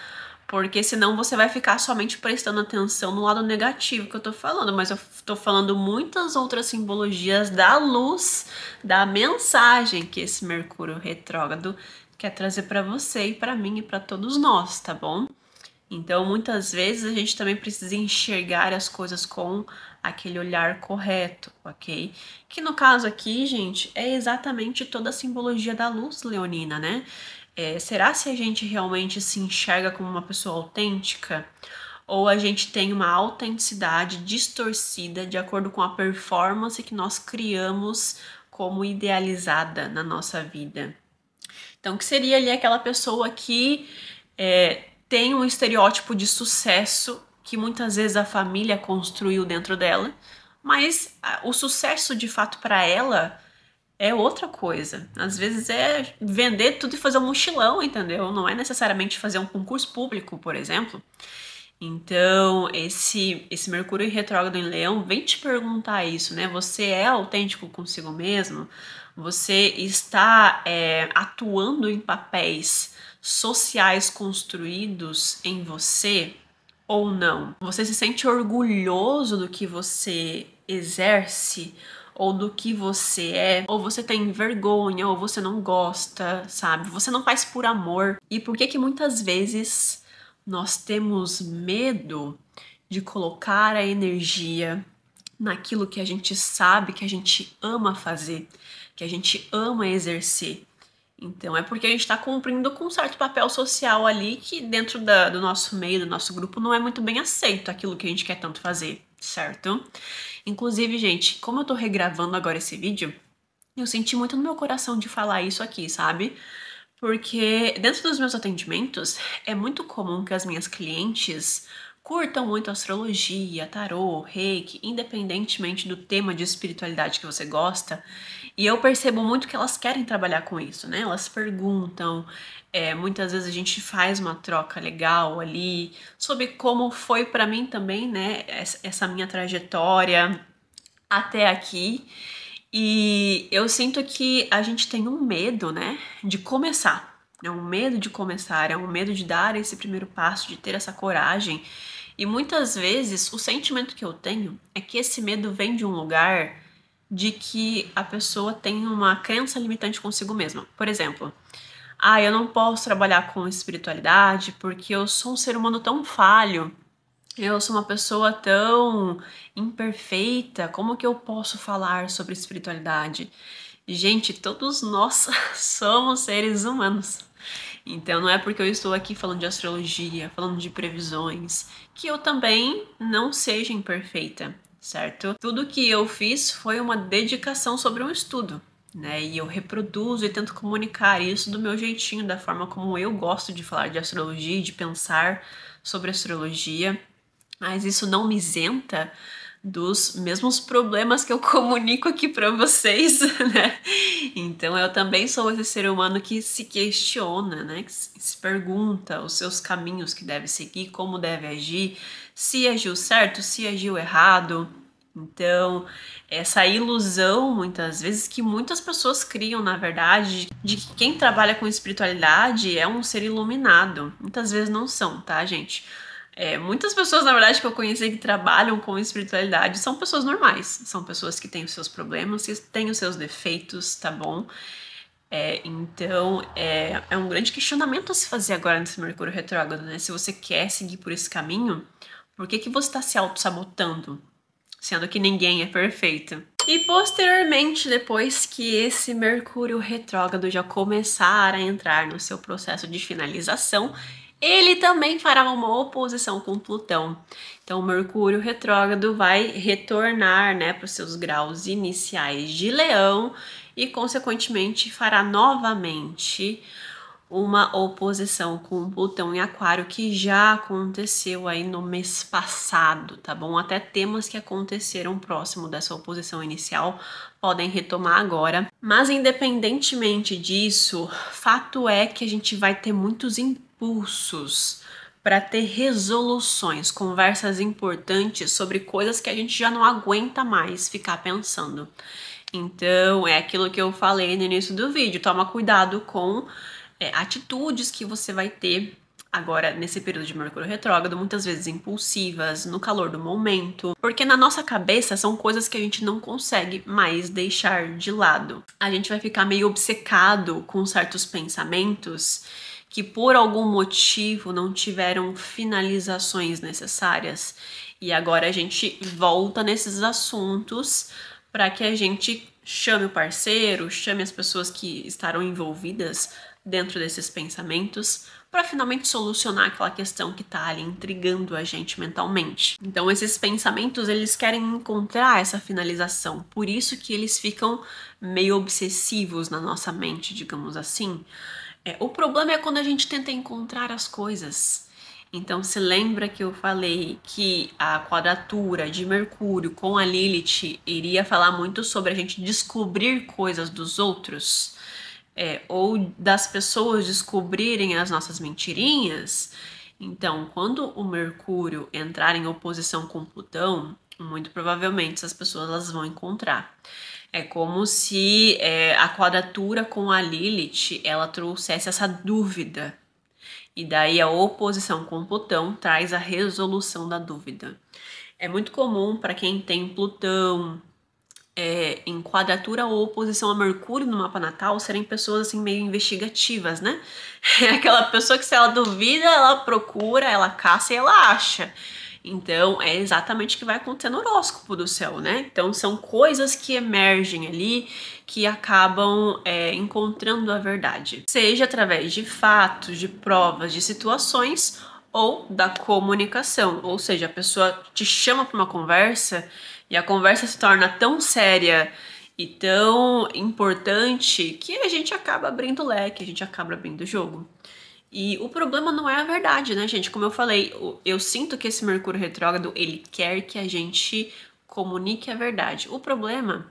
porque senão você vai ficar somente prestando atenção no lado negativo que eu tô falando, mas eu tô falando muitas outras simbologias da luz, da mensagem que esse Mercúrio retrógrado quer trazer para você e para mim e para todos nós, tá bom? Então, muitas vezes a gente também precisa enxergar as coisas com aquele olhar correto, ok? Que no caso aqui, gente, é exatamente toda a simbologia da luz leonina, né? Será se a gente realmente se enxerga como uma pessoa autêntica? Ou a gente tem uma autenticidade distorcida de acordo com a performance que nós criamos como idealizada na nossa vida? Então, que seria ali aquela pessoa que tem um estereótipo de sucesso que muitas vezes a família construiu dentro dela, mas o sucesso de fato para ela é outra coisa. Às vezes é vender tudo e fazer um mochilão, entendeu? Não é necessariamente fazer um concurso público, por exemplo. Então, esse Mercúrio em retrógrado em Leão vem te perguntar isso, né? Você é autêntico consigo mesmo? Você está atuando em papéis sociais construídos em você? ou não? Você se sente orgulhoso do que você exerce? Ou do que você é? Ou você tem vergonha? Ou você não gosta, sabe? Você não faz por amor. E por que que muitas vezes nós temos medo de colocar a energia naquilo que a gente sabe, que a gente ama fazer, que a gente ama exercer? Então é porque a gente está cumprindo com um certo papel social ali que dentro do nosso meio, do nosso grupo, não é muito bem aceito aquilo que a gente quer tanto fazer, certo? Inclusive, gente, como eu tô regravando agora esse vídeo, eu senti muito no meu coração de falar isso aqui, sabe? Porque dentro dos meus atendimentos é muito comum que as minhas clientes curtam muito astrologia, tarô, reiki, independentemente do tema de espiritualidade que você gosta. E eu percebo muito que elas querem trabalhar com isso, né? Elas perguntam, muitas vezes a gente faz uma troca legal ali sobre como foi pra mim também, né? Essa minha trajetória até aqui. E eu sinto que a gente tem um medo, né, de começar. É um medo de começar, é um medo de dar esse primeiro passo, de ter essa coragem. E muitas vezes o sentimento que eu tenho é que esse medo vem de um lugar de que a pessoa tem uma crença limitante consigo mesma. Por exemplo, eu não posso trabalhar com espiritualidade porque eu sou um ser humano tão falho. Eu sou uma pessoa tão imperfeita, como que eu posso falar sobre espiritualidade? Gente, todos nós somos seres humanos. Então não é porque eu estou aqui falando de astrologia, falando de previsões, que eu também não seja imperfeita, certo? Tudo que eu fiz foi uma dedicação sobre um estudo, né? E eu reproduzo e tento comunicar isso do meu jeitinho, da forma como eu gosto de falar de astrologia e de pensar sobre astrologia. Mas isso não me isenta dos mesmos problemas que eu comunico aqui para vocês, né? Então eu também sou esse ser humano que se questiona, né? Que se pergunta os seus caminhos que deve seguir, como deve agir, se agiu certo, se agiu errado. Então, essa ilusão, muitas vezes, que muitas pessoas criam, na verdade, de que quem trabalha com espiritualidade é um ser iluminado. Muitas vezes não são, tá, gente? Muitas pessoas, na verdade, que eu conheci que trabalham com espiritualidade são pessoas normais. São pessoas que têm os seus problemas, que têm os seus defeitos, tá bom? Então, é um grande questionamento a se fazer agora nesse Mercúrio retrógrado, né? Se você quer seguir por esse caminho, por que que você está se auto-sabotando? Sendo que ninguém é perfeito. E posteriormente, depois que esse Mercúrio retrógrado já começar a entrar no seu processo de finalização, ele também fará uma oposição com Plutão. Então, o Mercúrio retrógrado vai retornar, né, para os seus graus iniciais de Leão e, consequentemente, fará novamente uma oposição com Plutão em Aquário que já aconteceu aí no mês passado, tá bom? Até temas que aconteceram próximo dessa oposição inicial podem retomar agora. Mas independentemente disso, fato é que a gente vai ter muitos impulsos para ter resoluções, conversas importantes sobre coisas que a gente já não aguenta mais ficar pensando. Então, é aquilo que eu falei no início do vídeo, toma cuidado com atitudes que você vai ter agora nesse período de Mercúrio retrógrado, muitas vezes impulsivas, no calor do momento, porque na nossa cabeça são coisas que a gente não consegue mais deixar de lado. A gente vai ficar meio obcecado com certos pensamentos que por algum motivo não tiveram finalizações necessárias. E agora a gente volta nesses assuntos para que a gente chame o parceiro, chame as pessoas que estarão envolvidas dentro desses pensamentos para finalmente solucionar aquela questão que tá ali intrigando a gente mentalmente. Então esses pensamentos, eles querem encontrar essa finalização, por isso que eles ficam meio obsessivos na nossa mente, digamos assim. O problema é quando a gente tenta encontrar as coisas. Então se lembra que eu falei que a quadratura de Mercúrio com a Lilith iria falar muito sobre a gente descobrir coisas dos outros? Ou das pessoas descobrirem as nossas mentirinhas. Então, quando o Mercúrio entrar em oposição com Plutão, muito provavelmente essas pessoas elas vão encontrar. É como se a quadratura com a Lilith ela trouxesse essa dúvida. E daí a oposição com Plutão traz a resolução da dúvida. É muito comum para quem tem Plutão em quadratura ou oposição a Mercúrio no mapa natal serem pessoas assim meio investigativas, né? É aquela pessoa que se ela duvida, ela procura, ela caça e ela acha. Então, é exatamente o que vai acontecer no horóscopo do céu, né? Então, são coisas que emergem ali, que acabam encontrando a verdade. Seja através de fatos, de provas, de situações ou da comunicação. Ou seja, a pessoa te chama para uma conversa e a conversa se torna tão séria e tão importante que a gente acaba abrindo o leque, a gente acaba abrindo o jogo. E o problema não é a verdade, né, gente? Como eu falei, eu sinto que esse Mercúrio retrógrado, ele quer que a gente comunique a verdade. O problema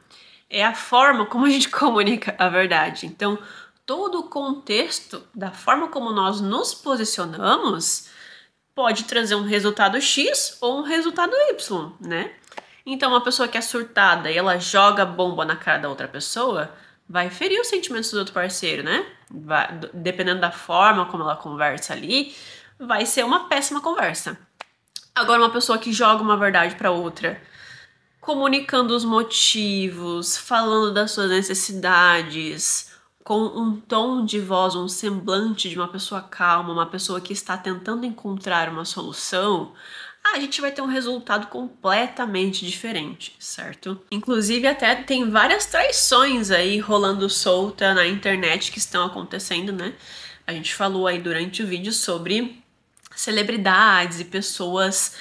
é a forma como a gente comunica a verdade. Então, todo o contexto da forma como nós nos posicionamos pode trazer um resultado X ou um resultado Y, né? Então, uma pessoa que é surtada e ela joga bomba na cara da outra pessoa, vai ferir os sentimentos do outro parceiro, né? Dependendo da forma como ela conversa ali, vai ser uma péssima conversa. Agora, uma pessoa que joga uma verdade para outra, comunicando os motivos, falando das suas necessidades, com um tom de voz, um semblante de uma pessoa calma, uma pessoa que está tentando encontrar uma solução, a gente vai ter um resultado completamente diferente, certo? Inclusive, até tem várias traições aí rolando solta na internet que estão acontecendo, né? A gente falou aí durante o vídeo sobre celebridades e pessoas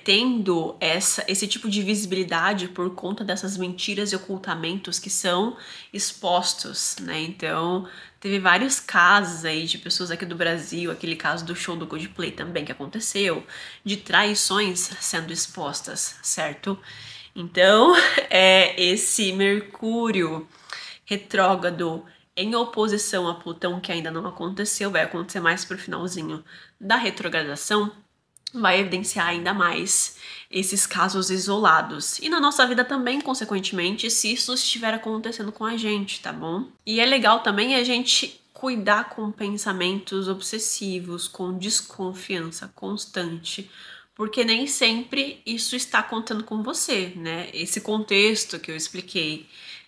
tendo esse tipo de visibilidade por conta dessas mentiras e ocultamentos que são expostos, né? Então, teve vários casos aí de pessoas aqui do Brasil, aquele caso do show do Coldplay também que aconteceu, de traições sendo expostas, certo? Então, esse Mercúrio retrógrado em oposição a Plutão, que ainda não aconteceu, vai acontecer mais pro finalzinho da retrogradação, vai evidenciar ainda mais esses casos isolados. E na nossa vida também, consequentemente, se isso estiver acontecendo com a gente, tá bom? E é legal também a gente cuidar com pensamentos obsessivos, com desconfiança constante, porque nem sempre isso está acontecendo com você, né? Esse contexto que eu expliquei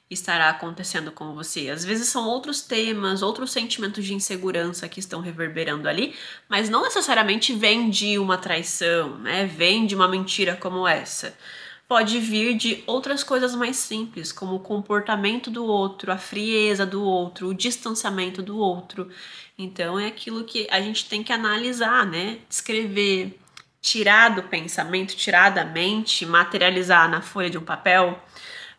estará acontecendo com você. Às vezes são outros temas, outros sentimentos de insegurança que estão reverberando ali, mas não necessariamente vem de uma traição, né? Vem de uma mentira como essa. Pode vir de outras coisas mais simples, como o comportamento do outro, a frieza do outro, o distanciamento do outro. Então é aquilo que a gente tem que analisar, né? Descrever, tirar do pensamento, tirar da mente, materializar na folha de um papel,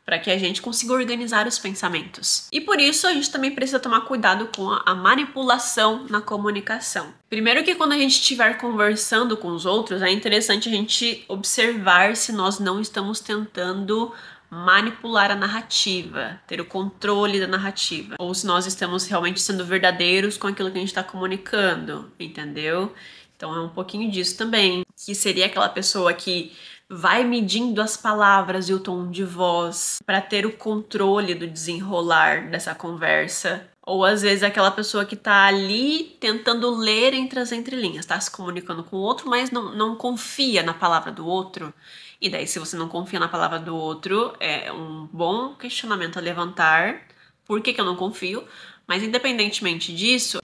para que a gente consiga organizar os pensamentos. E por isso a gente também precisa tomar cuidado com a manipulação na comunicação. Primeiro que quando a gente estiver conversando com os outros, é interessante a gente observar se nós não estamos tentando manipular a narrativa, ter o controle da narrativa, ou se nós estamos realmente sendo verdadeiros com aquilo que a gente está comunicando, entendeu? Então é um pouquinho disso também, que seria aquela pessoa que vai medindo as palavras e o tom de voz para ter o controle do desenrolar dessa conversa. Ou às vezes aquela pessoa que tá ali tentando ler entre as entrelinhas, tá se comunicando com o outro, mas não confia na palavra do outro. E daí, se você não confia na palavra do outro, é um bom questionamento a levantar. Por que eu não confio? Mas independentemente disso,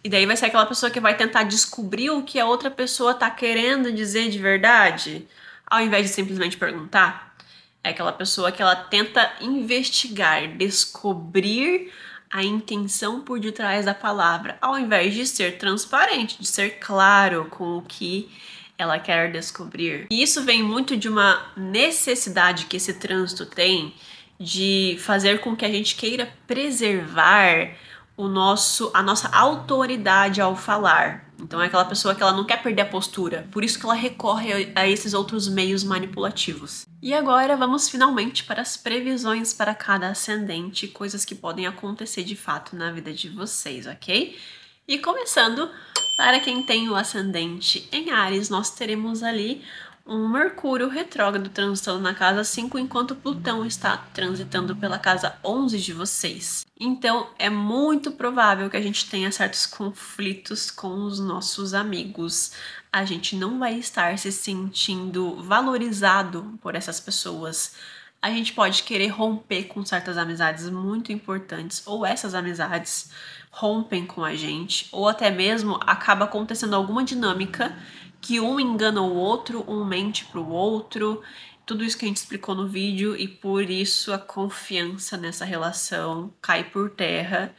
e daí vai ser aquela pessoa que vai tentar descobrir o que a outra pessoa tá querendo dizer de verdade, ao invés de simplesmente perguntar. É aquela pessoa que ela tenta investigar, descobrir a intenção por detrás da palavra, ao invés de ser transparente, de ser claro com o que ela quer descobrir. E isso vem muito de uma necessidade que esse trânsito tem de fazer com que a gente queira preservar a nossa autoridade ao falar. Então é aquela pessoa que ela não quer perder a postura, por isso que ela recorre a esses outros meios manipulativos. E agora vamos finalmente para as previsões para cada ascendente, coisas que podem acontecer de fato na vida de vocês, ok? E começando, para quem tem o ascendente em Áries, nós teremos ali um Mercúrio retrógrado transitando na casa 5, enquanto Plutão está transitando pela casa 11 de vocês. Então, é muito provável que a gente tenha certos conflitos com os nossos amigos. A gente não vai estar se sentindo valorizado por essas pessoas. A gente pode querer romper com certas amizades muito importantes, ou essas amizades rompem com a gente, ou até mesmo acaba acontecendo alguma dinâmica que um engana o outro, um mente pro outro, tudo isso que a gente explicou no vídeo, e por isso a confiança nessa relação cai por terra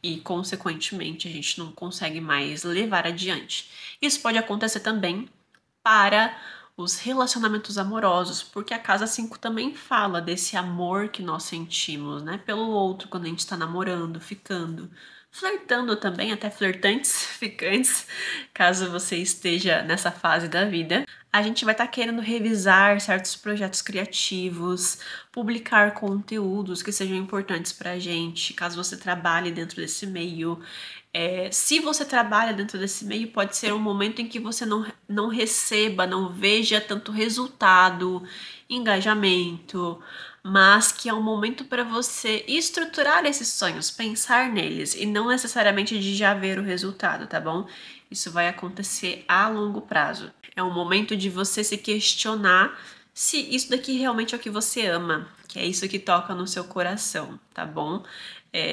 e, consequentemente, a gente não consegue mais levar adiante. Isso pode acontecer também para os relacionamentos amorosos, porque a casa 5 também fala desse amor que nós sentimos, né, pelo outro quando a gente está namorando, ficando, flertando também, até flertantes, ficantes, caso você esteja nessa fase da vida. A gente vai estar querendo revisar certos projetos criativos, publicar conteúdos que sejam importantes pra gente, caso você trabalhe dentro desse meio. Se você trabalha dentro desse meio, pode ser um momento em que você não receba, não veja tanto resultado, engajamento, mas que é um momento para você estruturar esses sonhos, pensar neles e não necessariamente de já ver o resultado, tá bom? Isso vai acontecer a longo prazo. É um momento de você se questionar se isso daqui realmente é o que você ama, que é isso que toca no seu coração, tá bom?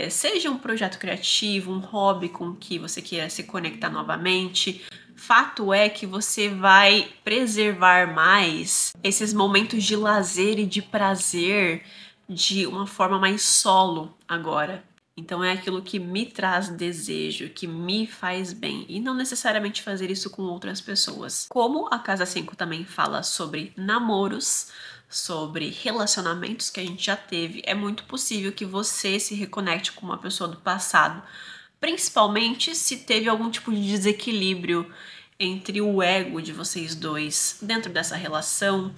Seja um projeto criativo, um hobby com que você queira se conectar novamente. Fato é que você vai preservar mais esses momentos de lazer e de prazer de uma forma mais solo agora. Então é aquilo que me traz desejo, que me faz bem, e não necessariamente fazer isso com outras pessoas. Como a casa 5 também fala sobre namoros, sobre relacionamentos que a gente já teve, é muito possível que você se reconecte com uma pessoa do passado, principalmente se teve algum tipo de desequilíbrio entre o ego de vocês dois dentro dessa relação.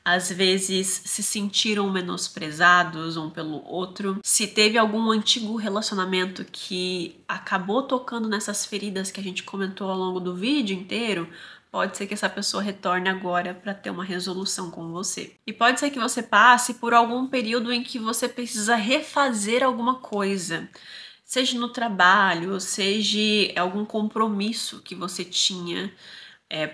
Às vezes se sentiram menosprezados um pelo outro. Se teve algum antigo relacionamento que acabou tocando nessas feridas que a gente comentou ao longo do vídeo inteiro, pode ser que essa pessoa retorne agora para ter uma resolução com você. E pode ser que você passe por algum período em que você precisa refazer alguma coisa. Seja no trabalho, seja algum compromisso que você tinha.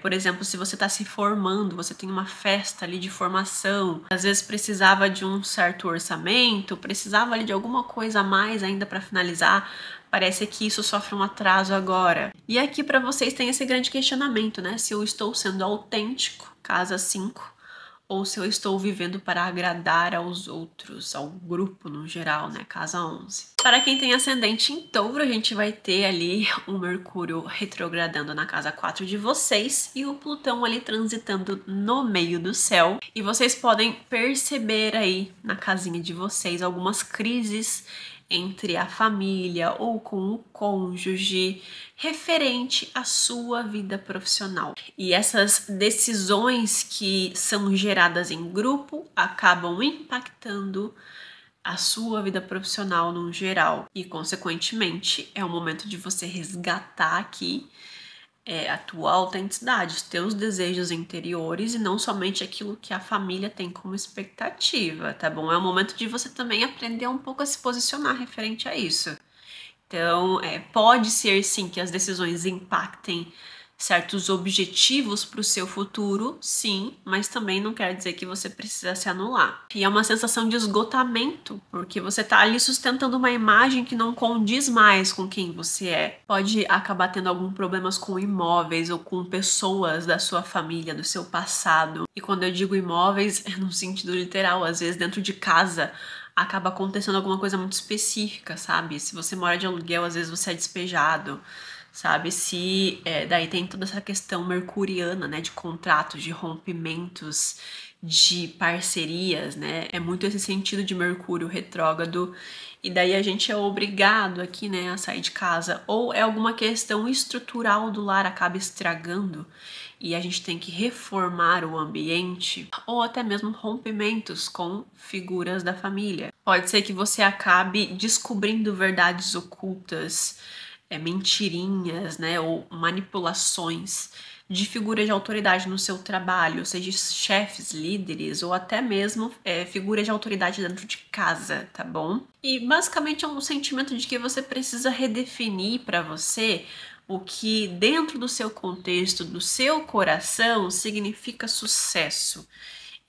Por exemplo, se você está se formando, você tem uma festa ali de formação, às vezes precisava de um certo orçamento, precisava ali de alguma coisa a mais ainda para finalizar, parece que isso sofre um atraso agora. E aqui para vocês tem esse grande questionamento, né? Se eu estou sendo autêntico, casa 5, ou se eu estou vivendo para agradar aos outros, ao grupo no geral, né? Casa 11. Para quem tem ascendente em Touro, a gente vai ter ali o Mercúrio retrogradando na casa 4 de vocês e o Plutão ali transitando no meio do céu. E vocês podem perceber aí na casinha de vocês algumas crises entre a família ou com o cônjuge, referente à sua vida profissional. E essas decisões que são geradas em grupo acabam impactando a sua vida profissional no geral. E, consequentemente, é o momento de você resgatar aqui a tua autenticidade, os teus desejos interiores e não somente aquilo que a família tem como expectativa, tá bom? É o momento de você também aprender um pouco a se posicionar referente a isso. Então, pode ser sim que as decisões impactem certos objetivos para o seu futuro, sim, mas também não quer dizer que você precisa se anular. E é uma sensação de esgotamento, porque você tá ali sustentando uma imagem que não condiz mais com quem você é. Pode acabar tendo alguns problemas com imóveis ou com pessoas da sua família, do seu passado. E quando eu digo imóveis, é no sentido literal, às vezes dentro de casa acaba acontecendo alguma coisa muito específica, sabe? Se você mora de aluguel, às vezes você é despejado, sabe? Se daí tem toda essa questão mercuriana, né? De contratos, de rompimentos, de parcerias, né? É muito esse sentido de Mercúrio retrógrado. E daí a gente é obrigado aqui, né, a sair de casa. Ou é alguma questão estrutural do lar acaba estragando e a gente tem que reformar o ambiente, ou até mesmo rompimentos com figuras da família. Pode ser que você acabe descobrindo verdades ocultas, mentirinhas, né, ou manipulações de figuras de autoridade no seu trabalho, seja chefes, líderes ou até mesmo figuras de autoridade dentro de casa, tá bom? E basicamente é um sentimento de que você precisa redefinir para você o que dentro do seu contexto, do seu coração, significa sucesso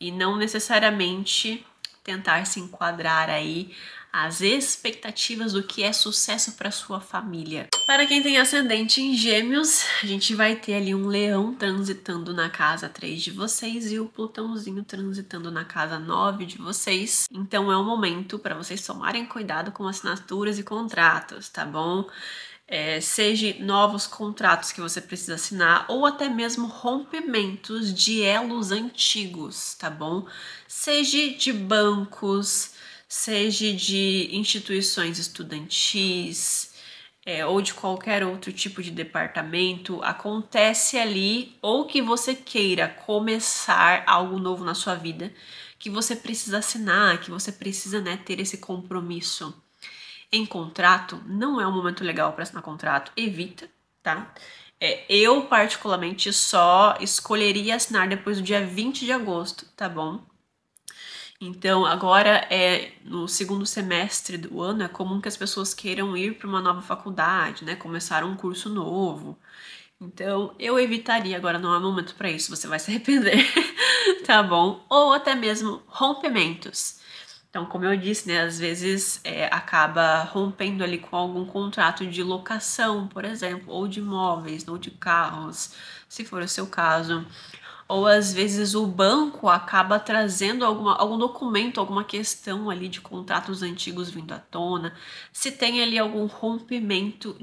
e não necessariamente tentar se enquadrar aí as expectativas do que é sucesso para sua família. Para quem tem ascendente em Gêmeos, a gente vai ter ali um leão transitando na casa 3 de vocês e o Plutãozinho transitando na casa 9 de vocês. Então é um momento para vocês tomarem cuidado com assinaturas e contratos, tá bom? Seja novos contratos que você precisa assinar ou até mesmo rompimentos de elos antigos, tá bom? Seja de bancos, seja de instituições estudantis, ou de qualquer outro tipo de departamento, acontece ali, ou que você queira começar algo novo na sua vida, que você precisa assinar, que você precisa, né, ter esse compromisso. Em contrato, não é um momento legal para assinar contrato, evita, tá? Eu, particularmente, só escolheria assinar depois do dia 20 de agosto, tá bom? Então, agora no segundo semestre do ano, é comum que as pessoas queiram ir para uma nova faculdade, né? Começar um curso novo. Então, eu evitaria, agora não é momento para isso, você vai se arrepender, tá bom? Ou até mesmo rompimentos. Então, como eu disse, né, às vezes acaba rompendo ali com algum contrato de locação, por exemplo, ou de imóveis, ou de carros, se for o seu caso. Ou às vezes o banco acaba trazendo algum documento, alguma questão ali de contratos antigos vindo à tona, se tem ali algum rompimento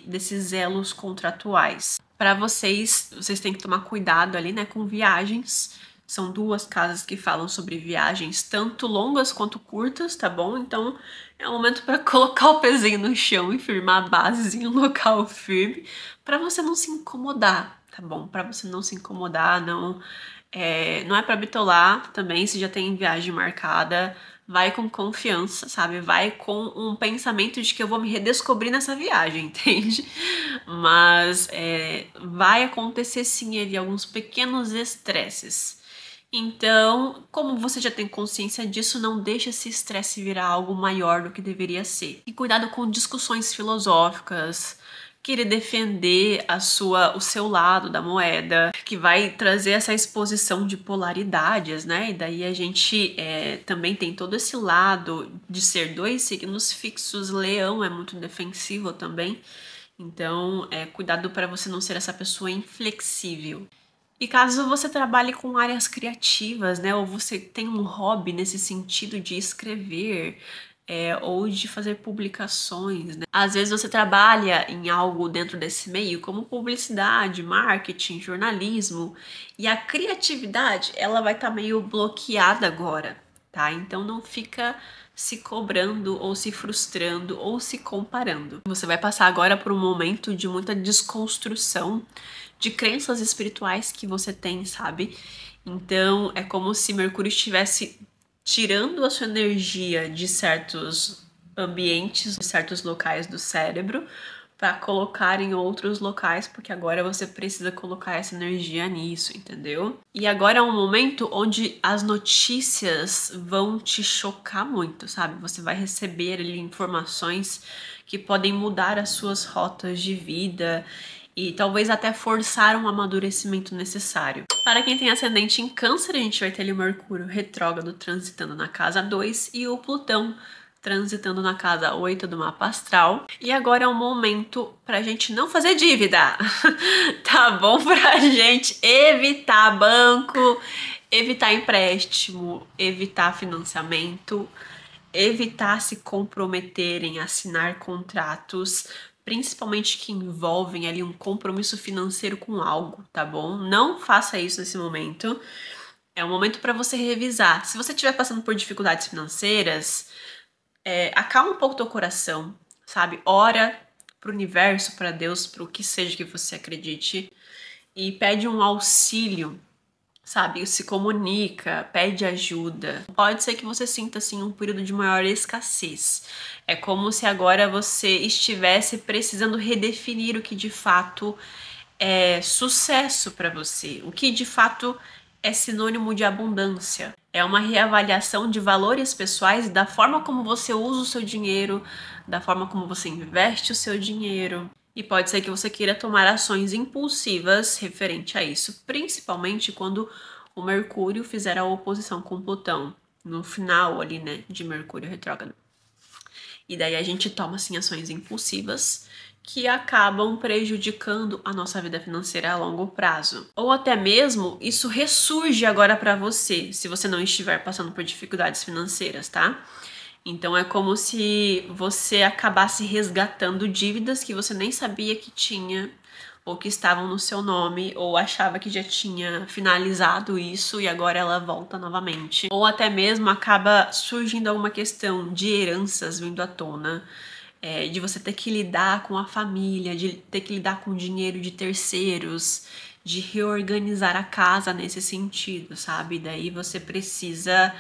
desses elos contratuais. Para vocês têm que tomar cuidado ali, né, com viagens. São duas casas que falam sobre viagens, tanto longas quanto curtas, tá bom? Então é um momento para colocar o pezinho no chão e firmar a base em um local firme, para você não se incomodar, tá bom? Para você não se incomodar, não é para bitolar também, se já tem viagem marcada, vai com confiança, sabe? Vai com um pensamento de que eu vou me redescobrir nessa viagem, entende? Mas vai acontecer sim ali alguns pequenos estresses. Então, como você já tem consciência disso, não deixa esse estresse virar algo maior do que deveria ser. E cuidado com discussões filosóficas, querer defender o seu lado da moeda, que vai trazer essa exposição de polaridades, né? E daí a gente também tem todo esse lado de ser dois signos fixos. Leão é muito defensivo também. Então, cuidado para você não ser essa pessoa inflexível. E caso você trabalhe com áreas criativas, né, ou você tem um hobby nesse sentido de escrever, ou de fazer publicações, né? Às vezes você trabalha em algo dentro desse meio, como publicidade, marketing, jornalismo, e a criatividade, ela vai estar meio bloqueada agora, tá? Então não fica se cobrando ou se frustrando ou se comparando. Você vai passar agora por um momento de muita desconstrução de crenças espirituais que você tem, sabe? Então é como se Mercúrio estivesse tirando a sua energia de certos ambientes, de certos locais do cérebro, para colocar em outros locais, porque agora você precisa colocar essa energia nisso, entendeu? E agora é um momento onde as notícias vão te chocar muito, sabe? Você vai receber ali informações que podem mudar as suas rotas de vida e talvez até forçar um amadurecimento necessário. Para quem tem ascendente em Câncer, a gente vai ter ali o Mercúrio retrógrado transitando na casa 2 e o Plutão transitando na casa 8 do mapa astral. E agora é um momento pra gente não fazer dívida, tá bom? Pra gente evitar banco, evitar empréstimo, evitar financiamento, evitar se comprometer em assinar contratos, principalmente que envolvem ali um compromisso financeiro com algo, tá bom? Não faça isso nesse momento. É um momento para você revisar. Se você estiver passando por dificuldades financeiras, acalma um pouco teu coração, sabe? Ora pro universo, para Deus, pro que seja que você acredite e pede um auxílio, sabe? Se comunica, pede ajuda. Pode ser que você sinta, assim, um período de maior escassez. É como se agora você estivesse precisando redefinir o que de fato é sucesso para você, o que de fato é sinônimo de abundância. É uma reavaliação de valores pessoais e da forma como você usa o seu dinheiro, da forma como você investe o seu dinheiro. E pode ser que você queira tomar ações impulsivas referente a isso, principalmente quando o Mercúrio fizer a oposição com Plutão, no final ali, né, de Mercúrio retrógrado. E daí a gente toma, assim, ações impulsivas que acabam prejudicando a nossa vida financeira a longo prazo. Ou até mesmo isso ressurge agora para você, se você não estiver passando por dificuldades financeiras, tá? Então é como se você acabasse resgatando dívidas que você nem sabia que tinha, ou que estavam no seu nome, ou achava que já tinha finalizado isso e agora ela volta novamente. Ou até mesmo acaba surgindo alguma questão de heranças vindo à tona, de você ter que lidar com a família, de ter que lidar com o dinheiro de terceiros, de reorganizar a casa nesse sentido, sabe? Daí você precisa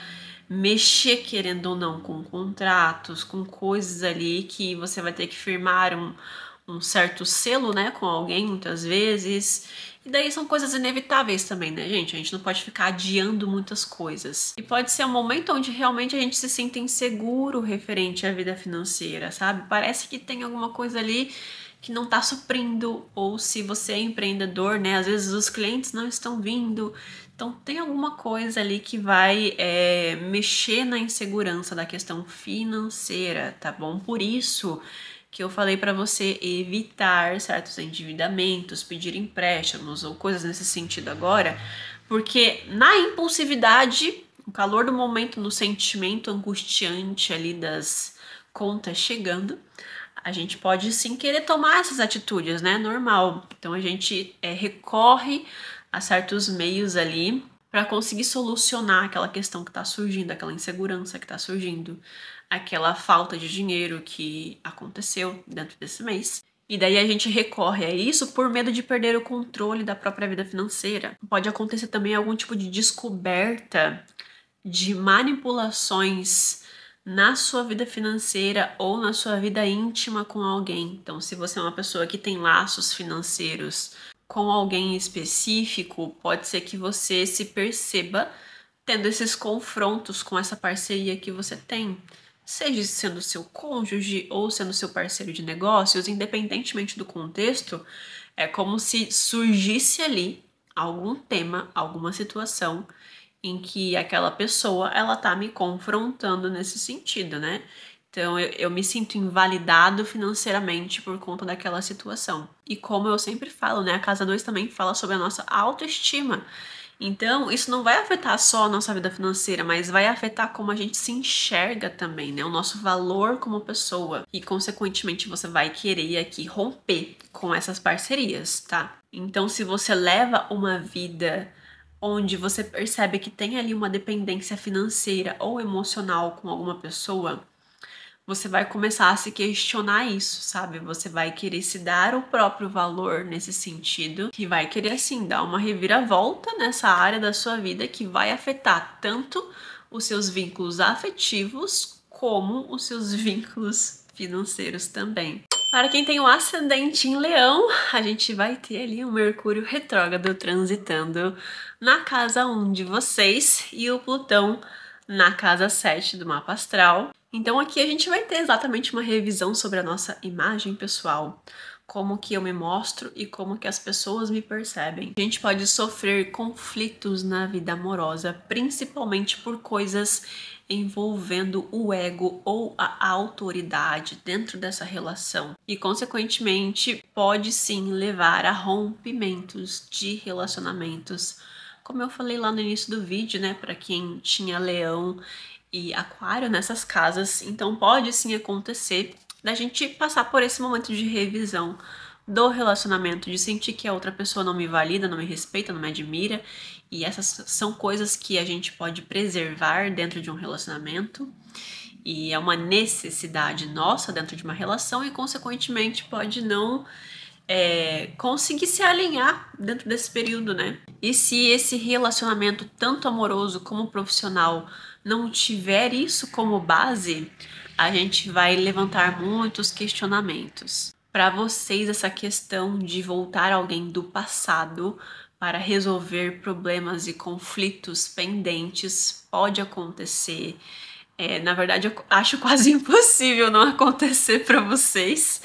mexer, querendo ou não, com contratos, com coisas ali que você vai ter que firmar um certo selo, né, com alguém, muitas vezes. E daí são coisas inevitáveis também, né, gente? A gente não pode ficar adiando muitas coisas. E pode ser um momento onde realmente a gente se sente inseguro referente à vida financeira, sabe? Parece que tem alguma coisa ali que não tá suprindo, ou se você é empreendedor, né, às vezes os clientes não estão vindo. Então tem alguma coisa ali que vai mexer na insegurança da questão financeira, tá bom? Por isso que eu falei para você evitar certos endividamentos, pedir empréstimos ou coisas nesse sentido agora, porque na impulsividade, o calor do momento, no sentimento angustiante ali das contas chegando, a gente pode sim querer tomar essas atitudes, né? Normal. Então a gente recorre a certos meios ali para conseguir solucionar aquela questão que está surgindo, aquela insegurança que está surgindo, aquela falta de dinheiro que aconteceu dentro desse mês. E daí a gente recorre a isso por medo de perder o controle da própria vida financeira. Pode acontecer também algum tipo de descoberta de manipulações na sua vida financeira ou na sua vida íntima com alguém. Então, se você é uma pessoa que tem laços financeiros com alguém específico, pode ser que você se perceba tendo esses confrontos com essa parceria que você tem, seja sendo seu cônjuge ou sendo seu parceiro de negócios, independentemente do contexto, é como se surgisse ali algum tema, alguma situação em que aquela pessoa, ela tá me confrontando nesse sentido, né? Então eu me sinto invalidado financeiramente por conta daquela situação. E como eu sempre falo, né? A casa 2 também fala sobre a nossa autoestima. Então, isso não vai afetar só a nossa vida financeira, mas vai afetar como a gente se enxerga também, né? O nosso valor como pessoa. E, consequentemente, você vai querer aqui romper com essas parcerias, tá? Então, se você leva uma vida onde você percebe que tem ali uma dependência financeira ou emocional com alguma pessoa, você vai começar a se questionar isso, sabe? Você vai querer se dar o próprio valor nesse sentido, que vai querer, assim, dar uma reviravolta nessa área da sua vida que vai afetar tanto os seus vínculos afetivos como os seus vínculos financeiros também. Para quem tem o ascendente em Leão, a gente vai ter ali o Mercúrio retrógrado transitando na casa 1 de vocês e o Plutão na casa 7 do mapa astral. Então aqui a gente vai ter exatamente uma revisão sobre a nossa imagem pessoal, como que eu me mostro e como que as pessoas me percebem. A gente pode sofrer conflitos na vida amorosa, principalmente por coisas envolvendo o ego ou a autoridade dentro dessa relação. E, consequentemente, pode sim levar a rompimentos de relacionamentos. Como eu falei lá no início do vídeo, né, para quem tinha Leão e Aquário nessas casas, então pode sim acontecer da gente passar por esse momento de revisão do relacionamento, de sentir que a outra pessoa não me valida, não me respeita, não me admira, e essas são coisas que a gente pode preservar dentro de um relacionamento, e é uma necessidade nossa dentro de uma relação, e consequentemente pode não conseguir se alinhar dentro desse período, né? E se esse relacionamento, tanto amoroso como profissional, não tiver isso como base, a gente vai levantar muitos questionamentos. Para vocês, essa questão de voltar alguém do passado para resolver problemas e conflitos pendentes pode acontecer. Na verdade, eu acho quase impossível não acontecer para vocês,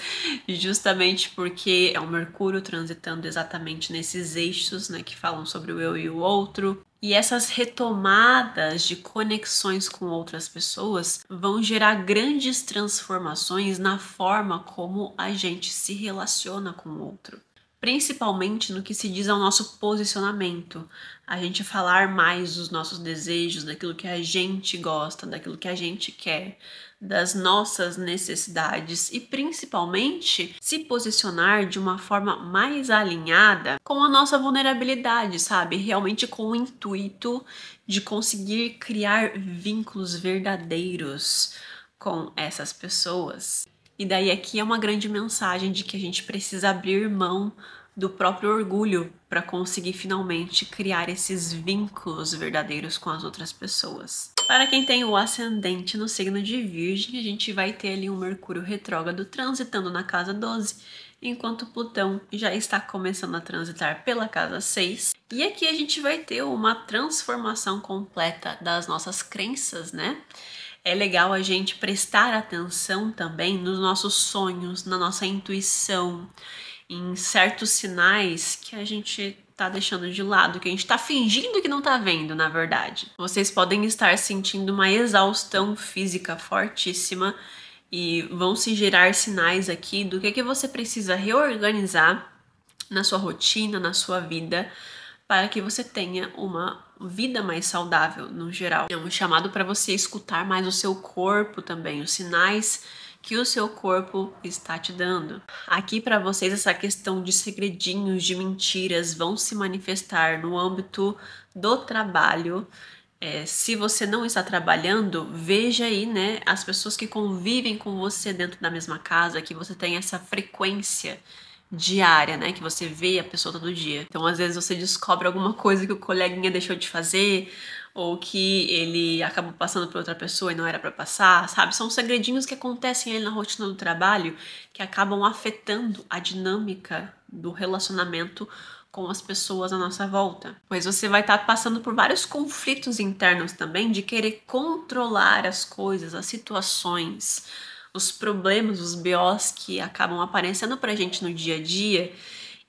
justamente porque é o Mercúrio transitando exatamente nesses eixos, né, que falam sobre o eu e o outro. E essas retomadas de conexões com outras pessoas vão gerar grandes transformações na forma como a gente se relaciona com o outro. Principalmente no que se diz ao nosso posicionamento, a gente falar mais dos nossos desejos, daquilo que a gente gosta, daquilo que a gente quer, das nossas necessidades e principalmente se posicionar de uma forma mais alinhada com a nossa vulnerabilidade, sabe? Realmente com o intuito de conseguir criar vínculos verdadeiros com essas pessoas. E daí aqui é uma grande mensagem de que a gente precisa abrir mão do próprio orgulho para conseguir finalmente criar esses vínculos verdadeiros com as outras pessoas. Para quem tem o ascendente no signo de Virgem, a gente vai ter ali um Mercúrio retrógrado transitando na casa 12, enquanto Plutão já está começando a transitar pela casa 6. E aqui a gente vai ter uma transformação completa das nossas crenças, né? É legal a gente prestar atenção também nos nossos sonhos, na nossa intuição, em certos sinais que a gente tá deixando de lado, que a gente tá fingindo que não tá vendo, na verdade. Vocês podem estar sentindo uma exaustão física fortíssima e vão se gerar sinais aqui do que você precisa reorganizar na sua rotina, na sua vida, para que você tenha uma vida mais saudável no geral. É um chamado para você escutar mais o seu corpo também, os sinais que o seu corpo está te dando. Aqui para vocês essa questão de segredinhos, de mentiras vão se manifestar no âmbito do trabalho. Se você não está trabalhando, veja aí, né, as pessoas que convivem com você dentro da mesma casa, que você tem essa frequência diária, né, que você vê a pessoa todo dia. Então, às vezes você descobre alguma coisa que o coleguinha deixou de fazer, ou que ele acabou passando por outra pessoa e não era para passar, sabe? São segredinhos que acontecem aí na rotina do trabalho que acabam afetando a dinâmica do relacionamento com as pessoas à nossa volta. Pois você vai estar passando por vários conflitos internos também de querer controlar as coisas, as situações, os problemas, os BOs que acabam aparecendo pra gente no dia a dia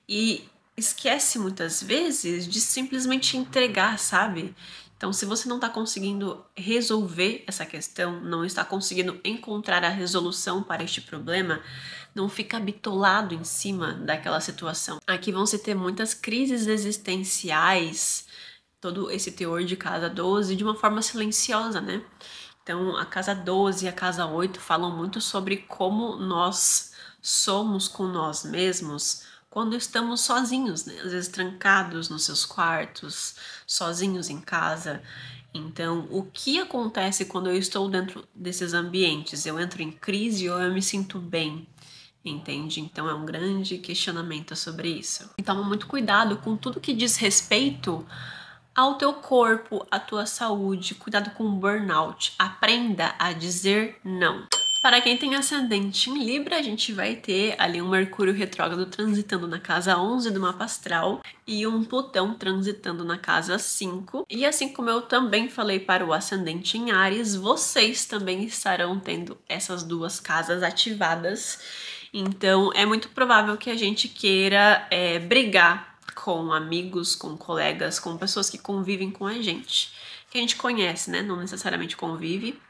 e esquece muitas vezes de simplesmente entregar, sabe? Então, se você não está conseguindo resolver essa questão, não está conseguindo encontrar a resolução para este problema, não fica bitolado em cima daquela situação. Aqui vão se ter muitas crises existenciais, todo esse teor de casa 12 de uma forma silenciosa, né? Então, a casa 12 e a casa 8 falam muito sobre como nós somos com nós mesmos quando estamos sozinhos, né? Às vezes trancados nos seus quartos, sozinhos em casa. Então, o que acontece quando eu estou dentro desses ambientes? Eu entro em crise ou eu me sinto bem? Entende? Então, é um grande questionamento sobre isso. Então, toma muito cuidado com tudo que diz respeito ao teu corpo, à tua saúde, cuidado com o burnout, aprenda a dizer não. Para quem tem ascendente em Libra, a gente vai ter ali um Mercúrio retrógrado transitando na casa 11 do mapa astral e um Plutão transitando na casa 5. E assim como eu também falei para o ascendente em Áries, vocês também estarão tendo essas duas casas ativadas. Então é muito provável que a gente queira brigar com amigos, com colegas, com pessoas que convivem com a gente, que a gente conhece, né? Não necessariamente convive.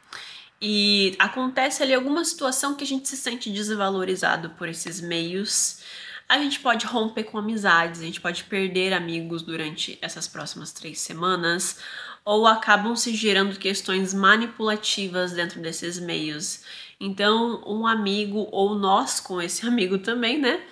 E acontece ali alguma situação que a gente se sente desvalorizado por esses meios. A gente pode romper com amizades, a gente pode perder amigos durante essas próximas 3 semanas, ou acabam se gerando questões manipulativas dentro desses meios. Então, um amigo, ou nós com esse amigo também, né?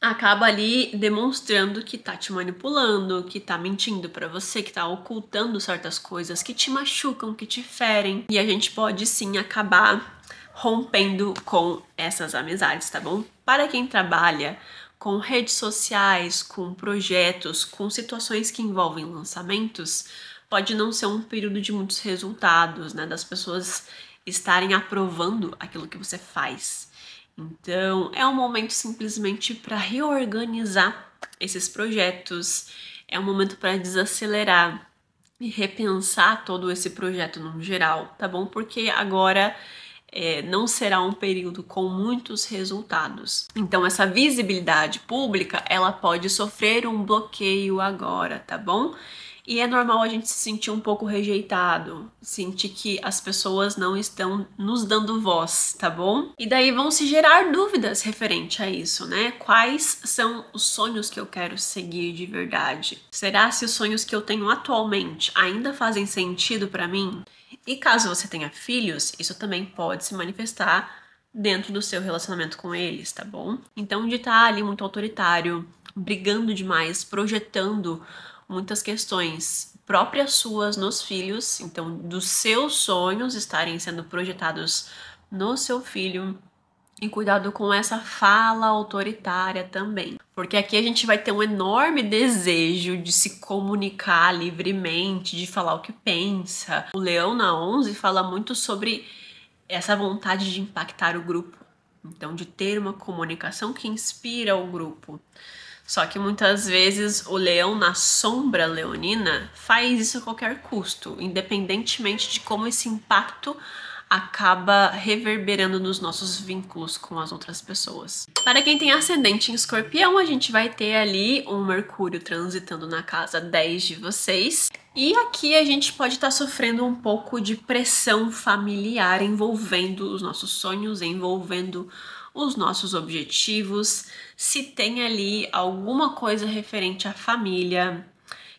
Acaba ali demonstrando que tá te manipulando, que tá mentindo pra você, que tá ocultando certas coisas que te machucam, que te ferem. E a gente pode sim acabar rompendo com essas amizades, tá bom? Para quem trabalha com redes sociais, com projetos, com situações que envolvem lançamentos, pode não ser um período de muitos resultados, né? Das pessoas estarem aprovando aquilo que você faz. Então, é um momento simplesmente para reorganizar esses projetos, é um momento para desacelerar e repensar todo esse projeto no geral, tá bom? Porque agora não será um período com muitos resultados. Então, essa visibilidade pública, ela pode sofrer um bloqueio agora, tá bom? E é normal a gente se sentir um pouco rejeitado, sentir que as pessoas não estão nos dando voz, tá bom? E daí vão se gerar dúvidas referente a isso, né? Quais são os sonhos que eu quero seguir de verdade? Será se os sonhos que eu tenho atualmente ainda fazem sentido para mim? E caso você tenha filhos, isso também pode se manifestar dentro do seu relacionamento com eles, tá bom? Então, de estar ali muito autoritário, brigando demais, projetando muitas questões próprias suas nos filhos, então dos seus sonhos estarem sendo projetados no seu filho. E cuidado com essa fala autoritária também. Porque aqui a gente vai ter um enorme desejo de se comunicar livremente, de falar o que pensa. O Leão na 11 fala muito sobre essa vontade de impactar o grupo. Então, de ter uma comunicação que inspira o grupo. Só que muitas vezes o leão na sombra leonina faz isso a qualquer custo, independentemente de como esse impacto acaba reverberando nos nossos vínculos com as outras pessoas. Para quem tem ascendente em Escorpião, a gente vai ter ali um Mercúrio transitando na casa 10 de vocês. E aqui a gente pode estar sofrendo um pouco de pressão familiar envolvendo os nossos sonhos, envolvendo os nossos objetivos. Se tem ali alguma coisa referente à família,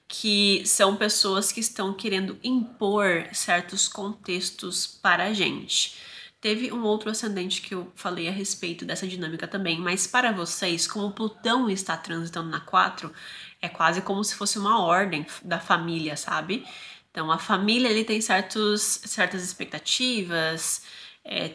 que são pessoas que estão querendo impor certos contextos para a gente. Teve um outro ascendente que eu falei a respeito dessa dinâmica também, mas para vocês, como Plutão está transitando na 4, é quase como se fosse uma ordem da família, sabe? Então a família ali tem certas expectativas,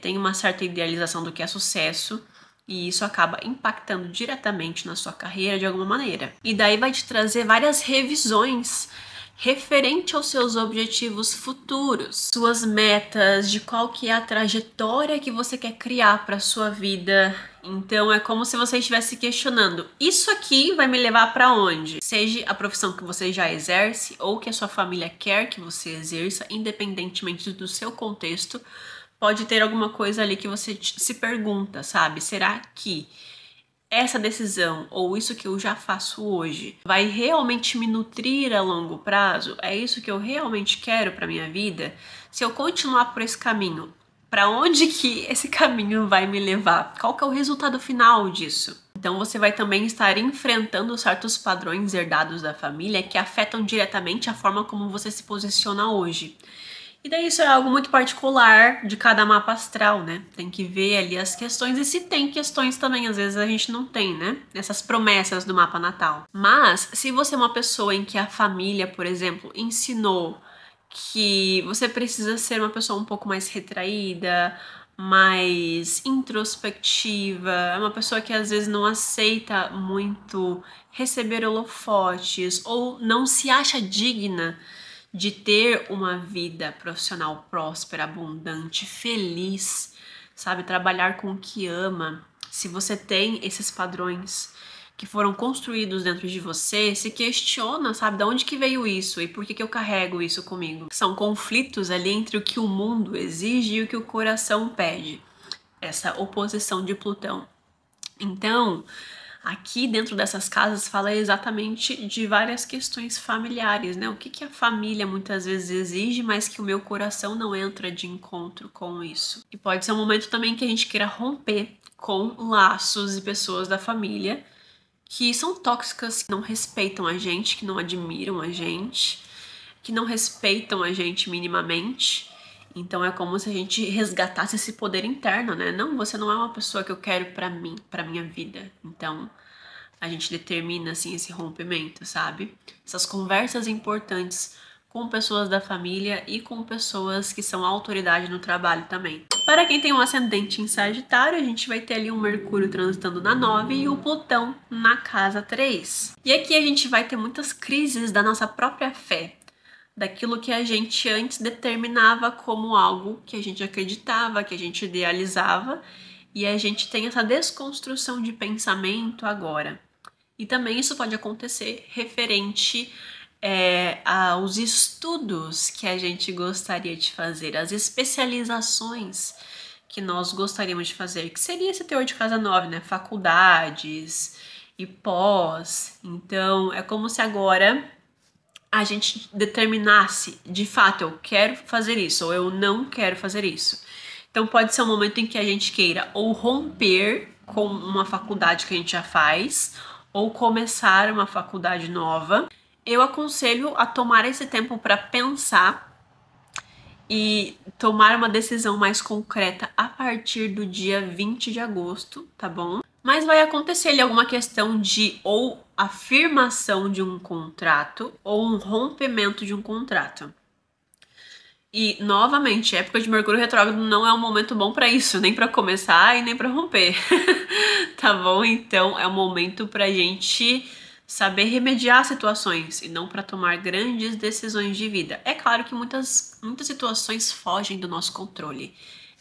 tem uma certa idealização do que é sucesso, e isso acaba impactando diretamente na sua carreira de alguma maneira. E daí vai te trazer várias revisões referente aos seus objetivos futuros, suas metas, de qual que é a trajetória que você quer criar para sua vida. Então é como se você estivesse questionando: isso aqui vai me levar para onde? Seja a profissão que você já exerce ou que a sua família quer que você exerça, independentemente do seu contexto. Pode ter alguma coisa ali que você se pergunta, sabe? Será que essa decisão ou isso que eu já faço hoje vai realmente me nutrir a longo prazo? É isso que eu realmente quero para minha vida? Se eu continuar por esse caminho, para onde que esse caminho vai me levar? Qual que é o resultado final disso? Então você vai também estar enfrentando certos padrões herdados da família que afetam diretamente a forma como você se posiciona hoje. E daí isso é algo muito particular de cada mapa astral, né? Tem que ver ali as questões, e se tem questões também, às vezes a gente não tem, né? Essas promessas do mapa natal. Mas se você é uma pessoa em que a família, por exemplo, ensinou que você precisa ser uma pessoa um pouco mais retraída, mais introspectiva, é uma pessoa que às vezes não aceita muito receber holofotes ou não se acha digna de ter uma vida profissional próspera, abundante, feliz, sabe? Trabalhar com o que ama. Se você tem esses padrões que foram construídos dentro de você, se questiona, sabe? De onde que veio isso e por que eu carrego isso comigo? São conflitos ali entre o que o mundo exige e o que o coração pede. Essa oposição de Plutão. Então, aqui dentro dessas casas fala exatamente de várias questões familiares, né? O que a família muitas vezes exige, mas que o meu coração não entra de encontro com isso. E pode ser um momento também que a gente queira romper com laços e pessoas da família que são tóxicas, que não respeitam a gente, que não admiram a gente, que não respeitam a gente minimamente. Então é como se a gente resgatasse esse poder interno, né? Não, você não é uma pessoa que eu quero pra mim, pra minha vida. Então a gente determina assim esse rompimento, sabe? Essas conversas importantes com pessoas da família e com pessoas que são autoridade no trabalho também. Para quem tem um ascendente em Sagitário, a gente vai ter ali um Mercúrio transitando na 9 e o Plutão na casa 3. E aqui a gente vai ter muitas crises da nossa própria fé, daquilo que a gente antes determinava como algo que a gente acreditava, que a gente idealizava, e a gente tem essa desconstrução de pensamento agora. E também isso pode acontecer referente aos estudos que a gente gostaria de fazer, as especializações que nós gostaríamos de fazer, que seria esse teor de casa 9, né? Faculdades e pós. Então, é como se agora a gente determinasse, de fato, eu quero fazer isso ou eu não quero fazer isso. Então, pode ser um momento em que a gente queira ou romper com uma faculdade que a gente já faz, ou começar uma faculdade nova. Eu aconselho a tomar esse tempo para pensar e tomar uma decisão mais concreta a partir do dia 20 de agosto, tá bom? Mas vai acontecer ali alguma questão de ou afirmação de um contrato ou um rompimento de um contrato. E, novamente, época de Mercúrio retrógrado não é um momento bom para isso, nem para começar e nem para romper, tá bom? Então, é um momento pra gente saber remediar situações e não para tomar grandes decisões de vida. É claro que muitas situações fogem do nosso controle.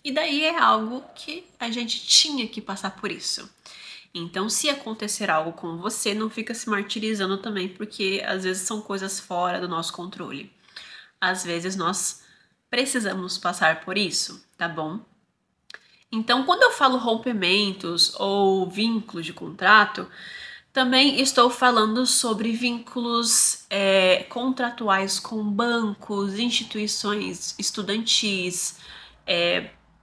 E daí é algo que a gente tinha que passar por isso. Então, se acontecer algo com você, não fica se martirizando também, porque às vezes são coisas fora do nosso controle. Às vezes nós precisamos passar por isso, tá bom? Então, quando eu falo rompimentos ou vínculos de contrato, também estou falando sobre vínculos contratuais com bancos, instituições estudantis,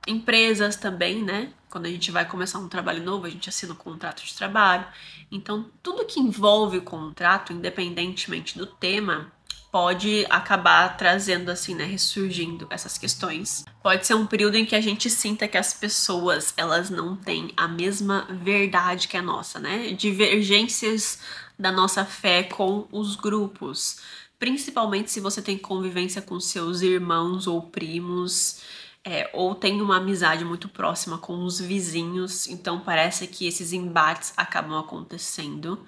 empresas também, né? Quando a gente vai começar um trabalho novo, a gente assina um contrato de trabalho. Então, tudo que envolve o contrato, independentemente do tema, pode acabar trazendo, assim, né, ressurgindo essas questões. Pode ser um período em que a gente sinta que as pessoas, elas não têm a mesma verdade que a nossa, né? Divergências da nossa fé com os grupos. Principalmente se você tem convivência com seus irmãos ou primos, ou tem uma amizade muito próxima com os vizinhos. Então parece que esses embates acabam acontecendo.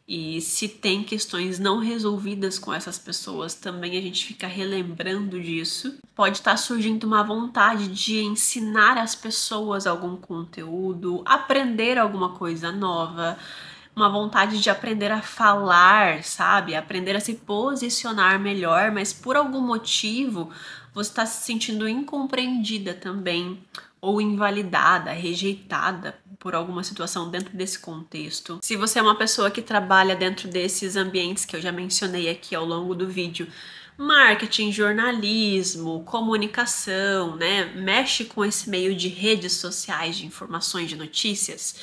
E se tem questões não resolvidas com essas pessoas, também a gente fica relembrando disso. Pode estar surgindo uma vontade de ensinar as pessoas algum conteúdo, aprender alguma coisa nova, uma vontade de aprender a falar, sabe? Aprender a se posicionar melhor, mas por algum motivo você está se sentindo incompreendida também, ou invalidada, rejeitada por alguma situação dentro desse contexto. Se você é uma pessoa que trabalha dentro desses ambientes que eu já mencionei aqui ao longo do vídeo, marketing, jornalismo, comunicação, né? Mexe com esse meio de redes sociais, de informações, de notícias.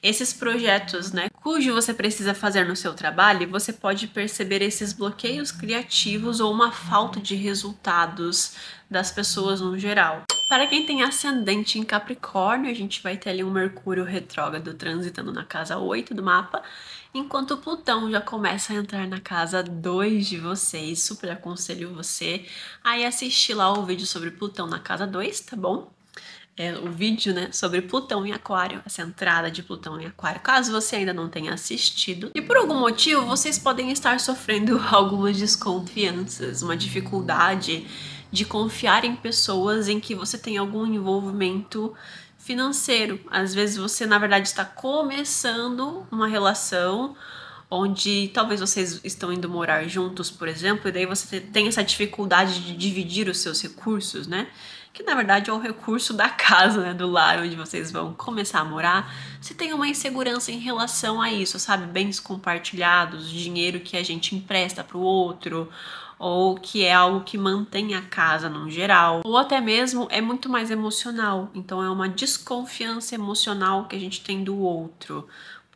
Esses projetos, né, cujo você precisa fazer no seu trabalho, você pode perceber esses bloqueios criativos ou uma falta de resultados das pessoas no geral. Para quem tem ascendente em Capricórnio, a gente vai ter ali um Mercúrio retrógrado transitando na casa 8 do mapa, enquanto Plutão já começa a entrar na casa 2 de vocês. Super aconselho você a ir assistir lá o vídeo sobre Plutão na casa 2, tá bom? O vídeo, né, sobre Plutão em Aquário, essa entrada de Plutão em Aquário, caso você ainda não tenha assistido. E por algum motivo, vocês podem estar sofrendo algumas desconfianças, uma dificuldade de confiar em pessoas em que você tem algum envolvimento financeiro. Às vezes você, na verdade, está começando uma relação onde talvez vocês estão indo morar juntos, por exemplo, e daí você tem essa dificuldade de dividir os seus recursos, né? Que na verdade é o recurso da casa, né, do lar onde vocês vão começar a morar. Você tem uma insegurança em relação a isso, sabe? Bens compartilhados, dinheiro que a gente empresta para o outro, ou que é algo que mantém a casa no geral, ou até mesmo é muito mais emocional. Então é uma desconfiança emocional que a gente tem do outro.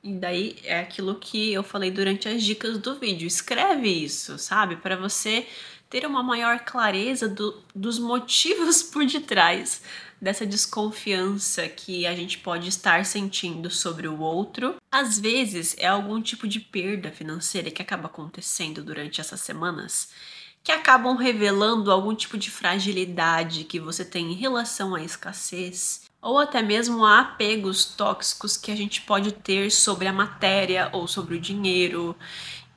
E daí é aquilo que eu falei durante as dicas do vídeo. Escreve isso, sabe? Para você ter uma maior clareza dos motivos por detrás dessa desconfiança que a gente pode estar sentindo sobre o outro. Às vezes é algum tipo de perda financeira que acaba acontecendo durante essas semanas, que acabam revelando algum tipo de fragilidade que você tem em relação à escassez, ou até mesmo a apegos tóxicos que a gente pode ter sobre a matéria ou sobre o dinheiro.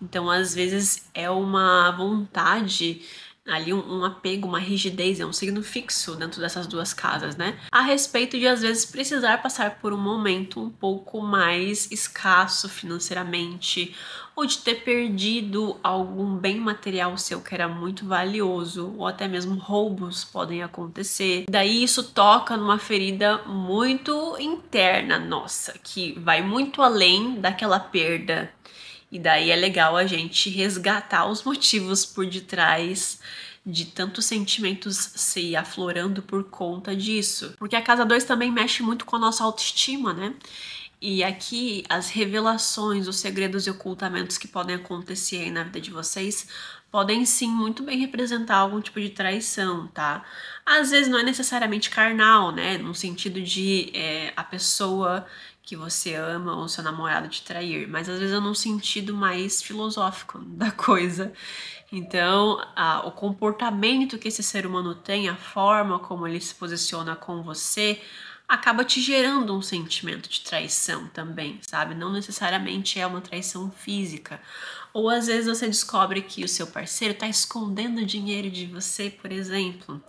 Então, às vezes, é uma vontade ali um apego, uma rigidez, é um signo fixo dentro dessas duas casas, né? A respeito de às vezes precisar passar por um momento um pouco mais escasso financeiramente, ou de ter perdido algum bem material seu que era muito valioso, ou até mesmo roubos podem acontecer. Daí isso toca numa ferida muito interna nossa, que vai muito além daquela perda. E daí é legal a gente resgatar os motivos por detrás de tantos sentimentos se aflorando por conta disso. Porque a casa 2 também mexe muito com a nossa autoestima, né? E aqui as revelações, os segredos e ocultamentos que podem acontecer aí na vida de vocês podem sim muito bem representar algum tipo de traição, tá? Às vezes não é necessariamente carnal, né? No sentido de a pessoa que você ama ou seu namorado te trair, mas às vezes é num sentido mais filosófico da coisa. Então, o comportamento que esse ser humano tem, a forma como ele se posiciona com você, acaba te gerando um sentimento de traição também, sabe? Não necessariamente é uma traição física. Ou às vezes você descobre que o seu parceiro está escondendo dinheiro de você, por exemplo,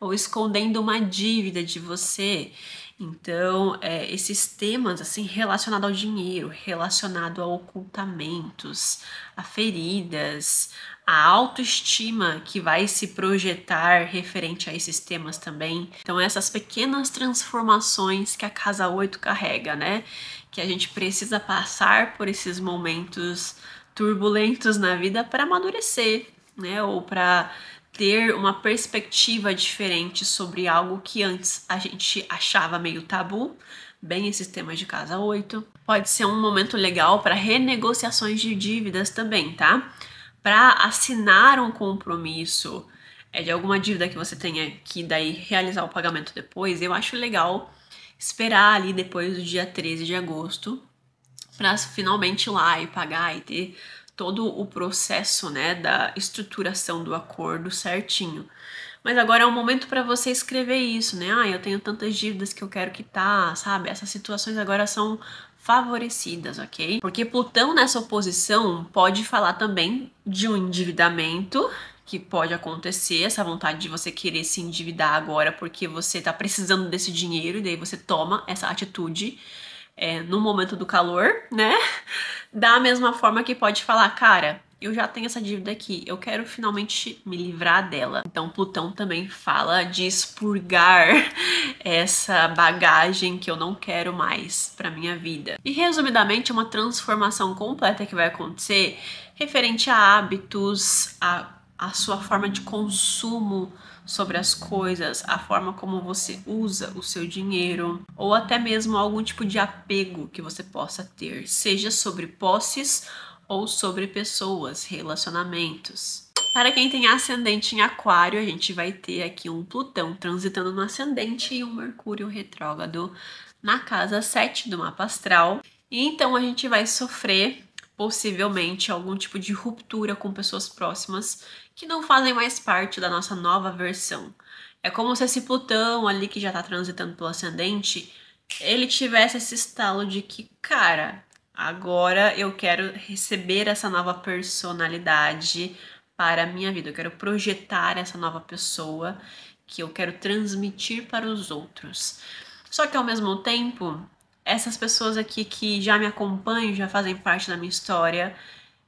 ou escondendo uma dívida de você. Então, esses temas assim relacionados ao dinheiro, relacionado a ocultamentos, a feridas, a autoestima que vai se projetar referente a esses temas também. Então, essas pequenas transformações que a casa 8 carrega, né? Que a gente precisa passar por esses momentos turbulentos na vida para amadurecer, né? Ou para ter uma perspectiva diferente sobre algo que antes a gente achava meio tabu, bem esses temas de casa 8. Pode ser um momento legal para renegociações de dívidas também, tá? Para assinar um compromisso de alguma dívida que você tenha que daí realizar o pagamento depois, eu acho legal esperar ali depois do dia 13 de agosto para finalmente ir lá e pagar e ter todo o processo, né, da estruturação do acordo certinho. Mas agora é um momento para você escrever isso, né? Eu tenho tantas dívidas que eu quero quitar, sabe? Essas situações agora são favorecidas, ok? Porque Plutão nessa oposição pode falar também de um endividamento que pode acontecer, essa vontade de você querer se endividar agora porque você tá precisando desse dinheiro e daí você toma essa atitude no momento do calor, né? Da mesma forma que pode falar, cara, eu já tenho essa dívida aqui, eu quero finalmente me livrar dela. Então Plutão também fala de expurgar essa bagagem que eu não quero mais para minha vida. E resumidamente, uma transformação completa que vai acontecer referente a hábitos, a sua forma de consumo sobre as coisas, a forma como você usa o seu dinheiro, ou até mesmo algum tipo de apego que você possa ter, seja sobre posses ou sobre pessoas, relacionamentos. Para quem tem ascendente em Aquário, a gente vai ter aqui um Plutão transitando no ascendente e um Mercúrio retrógrado na casa 7 do mapa astral. E então a gente vai sofrer possivelmente algum tipo de ruptura com pessoas próximas que não fazem mais parte da nossa nova versão. É como se esse Plutão ali que já tá transitando pelo ascendente, ele tivesse esse estalo de que, cara, agora eu quero receber essa nova personalidade para a minha vida. Eu quero projetar essa nova pessoa que eu quero transmitir para os outros. Só que ao mesmo tempo, essas pessoas aqui que já me acompanham, já fazem parte da minha história,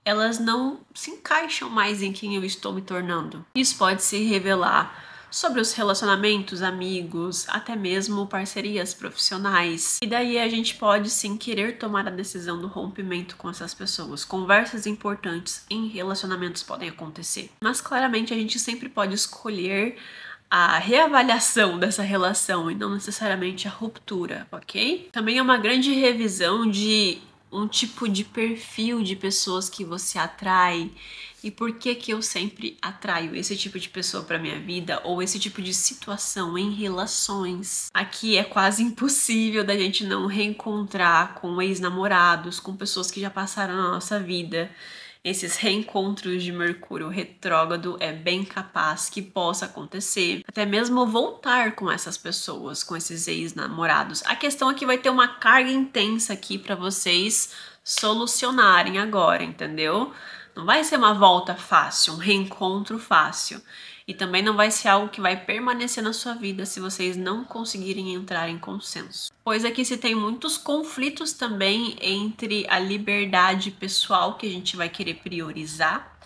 elas não se encaixam mais em quem eu estou me tornando. Isso pode se revelar sobre os relacionamentos, amigos, até mesmo parcerias profissionais. E daí a gente pode sim querer tomar a decisão do rompimento com essas pessoas. Conversas importantes em relacionamentos podem acontecer. Mas claramente a gente sempre pode escolher a reavaliação dessa relação e não necessariamente a ruptura, ok? Também é uma grande revisão de um tipo de perfil de pessoas que você atrai e por que que eu sempre atraio esse tipo de pessoa para minha vida ou esse tipo de situação em relações. Aqui é quase impossível da gente não reencontrar com ex-namorados, com pessoas que já passaram na nossa vida. Esses reencontros de Mercúrio retrógrado é bem capaz que possa acontecer. Até mesmo voltar com essas pessoas, com esses ex-namorados. A questão é que vai ter uma carga intensa aqui para vocês solucionarem agora, entendeu? Não vai ser uma volta fácil, um reencontro fácil. E também não vai ser algo que vai permanecer na sua vida se vocês não conseguirem entrar em consenso. Pois aqui se tem muitos conflitos também entre a liberdade pessoal que a gente vai querer priorizar.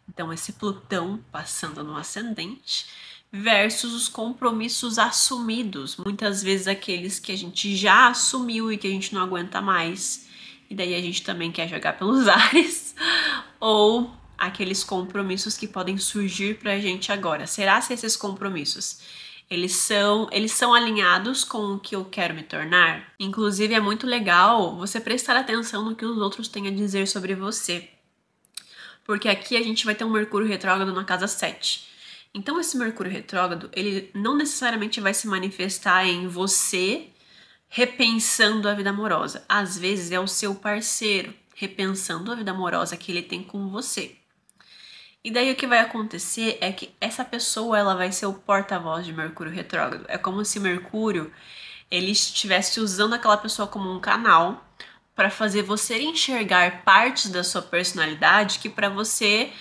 Então, esse Plutão passando no ascendente, versus os compromissos assumidos, muitas vezes aqueles que a gente já assumiu e que a gente não aguenta mais, e daí a gente também quer jogar pelos ares, ou aqueles compromissos que podem surgir pra gente agora. Será se esses compromissos eles são alinhados com o que eu quero me tornar? Inclusive, é muito legal você prestar atenção no que os outros têm a dizer sobre você. Porque aqui a gente vai ter um Mercúrio retrógrado na casa 7. Então esse Mercúrio retrógrado, ele não necessariamente vai se manifestar em você repensando a vida amorosa. Às vezes é o seu parceiro repensando a vida amorosa que ele tem com você. E daí o que vai acontecer é que essa pessoa ela vai ser o porta-voz de Mercúrio retrógrado. É como se Mercúrio ele estivesse usando aquela pessoa como um canal para fazer você enxergar partes da sua personalidade que para você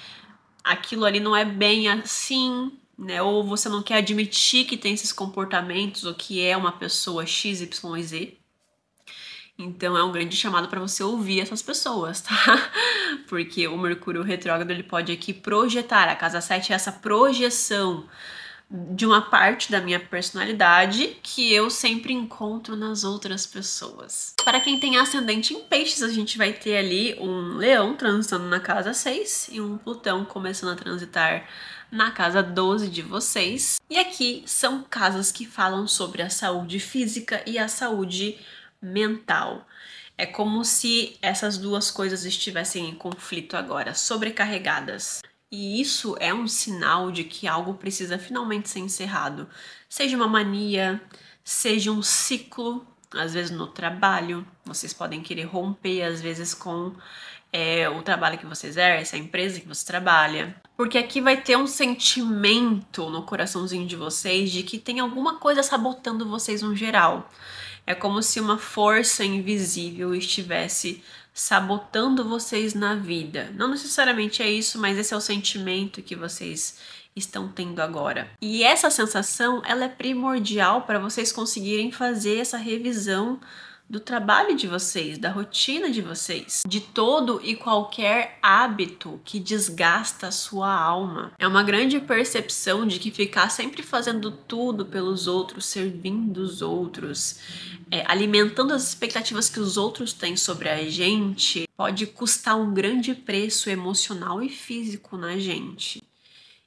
aquilo ali não é bem assim, né? Ou você não quer admitir que tem esses comportamentos ou que é uma pessoa XYZ. Então é um grande chamado para você ouvir essas pessoas, tá? Porque o Mercúrio retrógrado ele pode aqui projetar, a casa 7 é essa projeção de uma parte da minha personalidade que eu sempre encontro nas outras pessoas. Para quem tem ascendente em peixes, a gente vai ter ali um leão transitando na casa 6 e um Plutão começando a transitar na casa 12 de vocês. E aqui são casas que falam sobre a saúde física e a saúde mental. É como se essas duas coisas estivessem em conflito agora, sobrecarregadas. E isso é um sinal de que algo precisa finalmente ser encerrado. Seja uma mania, seja um ciclo, às vezes no trabalho. Vocês podem querer romper, às vezes, com o trabalho que vocês exercem, a empresa que você trabalha. Porque aqui vai ter um sentimento no coraçãozinho de vocês de que tem alguma coisa sabotando vocês no geral. É como se uma força invisível estivesse sabotando vocês na vida. Não necessariamente é isso, mas esse é o sentimento que vocês estão tendo agora. E essa sensação, ela é primordial para vocês conseguirem fazer essa revisão do trabalho de vocês, da rotina de vocês, de todo e qualquer hábito que desgasta a sua alma. É uma grande percepção de que ficar sempre fazendo tudo pelos outros, servindo os outros, alimentando as expectativas que os outros têm sobre a gente, pode custar um grande preço emocional e físico na gente.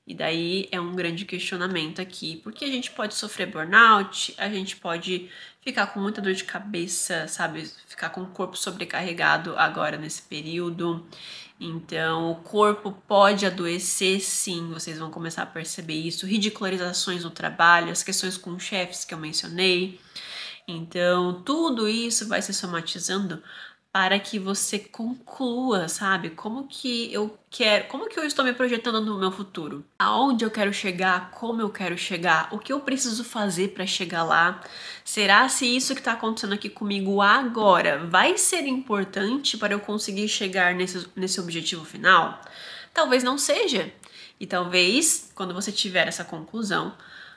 E daí é um grande questionamento aqui, porque a gente pode sofrer burnout, a gente pode ficar com muita dor de cabeça, sabe? Ficar com o corpo sobrecarregado agora nesse período. Então, o corpo pode adoecer, sim, vocês vão começar a perceber isso. Ridicularizações no trabalho, as questões com chefes que eu mencionei. Então, tudo isso vai se somatizando para que você conclua, sabe? Como que eu estou me projetando no meu futuro? Aonde eu quero chegar? Como eu quero chegar? O que eu preciso fazer para chegar lá? Será se isso que está acontecendo aqui comigo agora vai ser importante para eu conseguir chegar nesse objetivo final? Talvez não seja. E talvez, quando você tiver essa conclusão,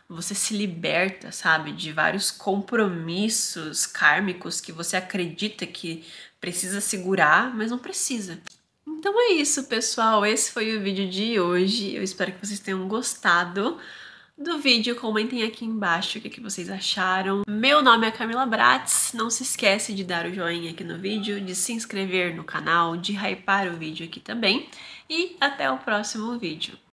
você se liberta, sabe, de vários compromissos kármicos que você acredita que precisa segurar, mas não precisa. Então é isso, pessoal. Esse foi o vídeo de hoje. Eu espero que vocês tenham gostado do vídeo. Comentem aqui embaixo o que vocês acharam. Meu nome é Camila Bratz. Não se esquece de dar o joinha aqui no vídeo, de se inscrever no canal, de hypar o vídeo aqui também. E até o próximo vídeo.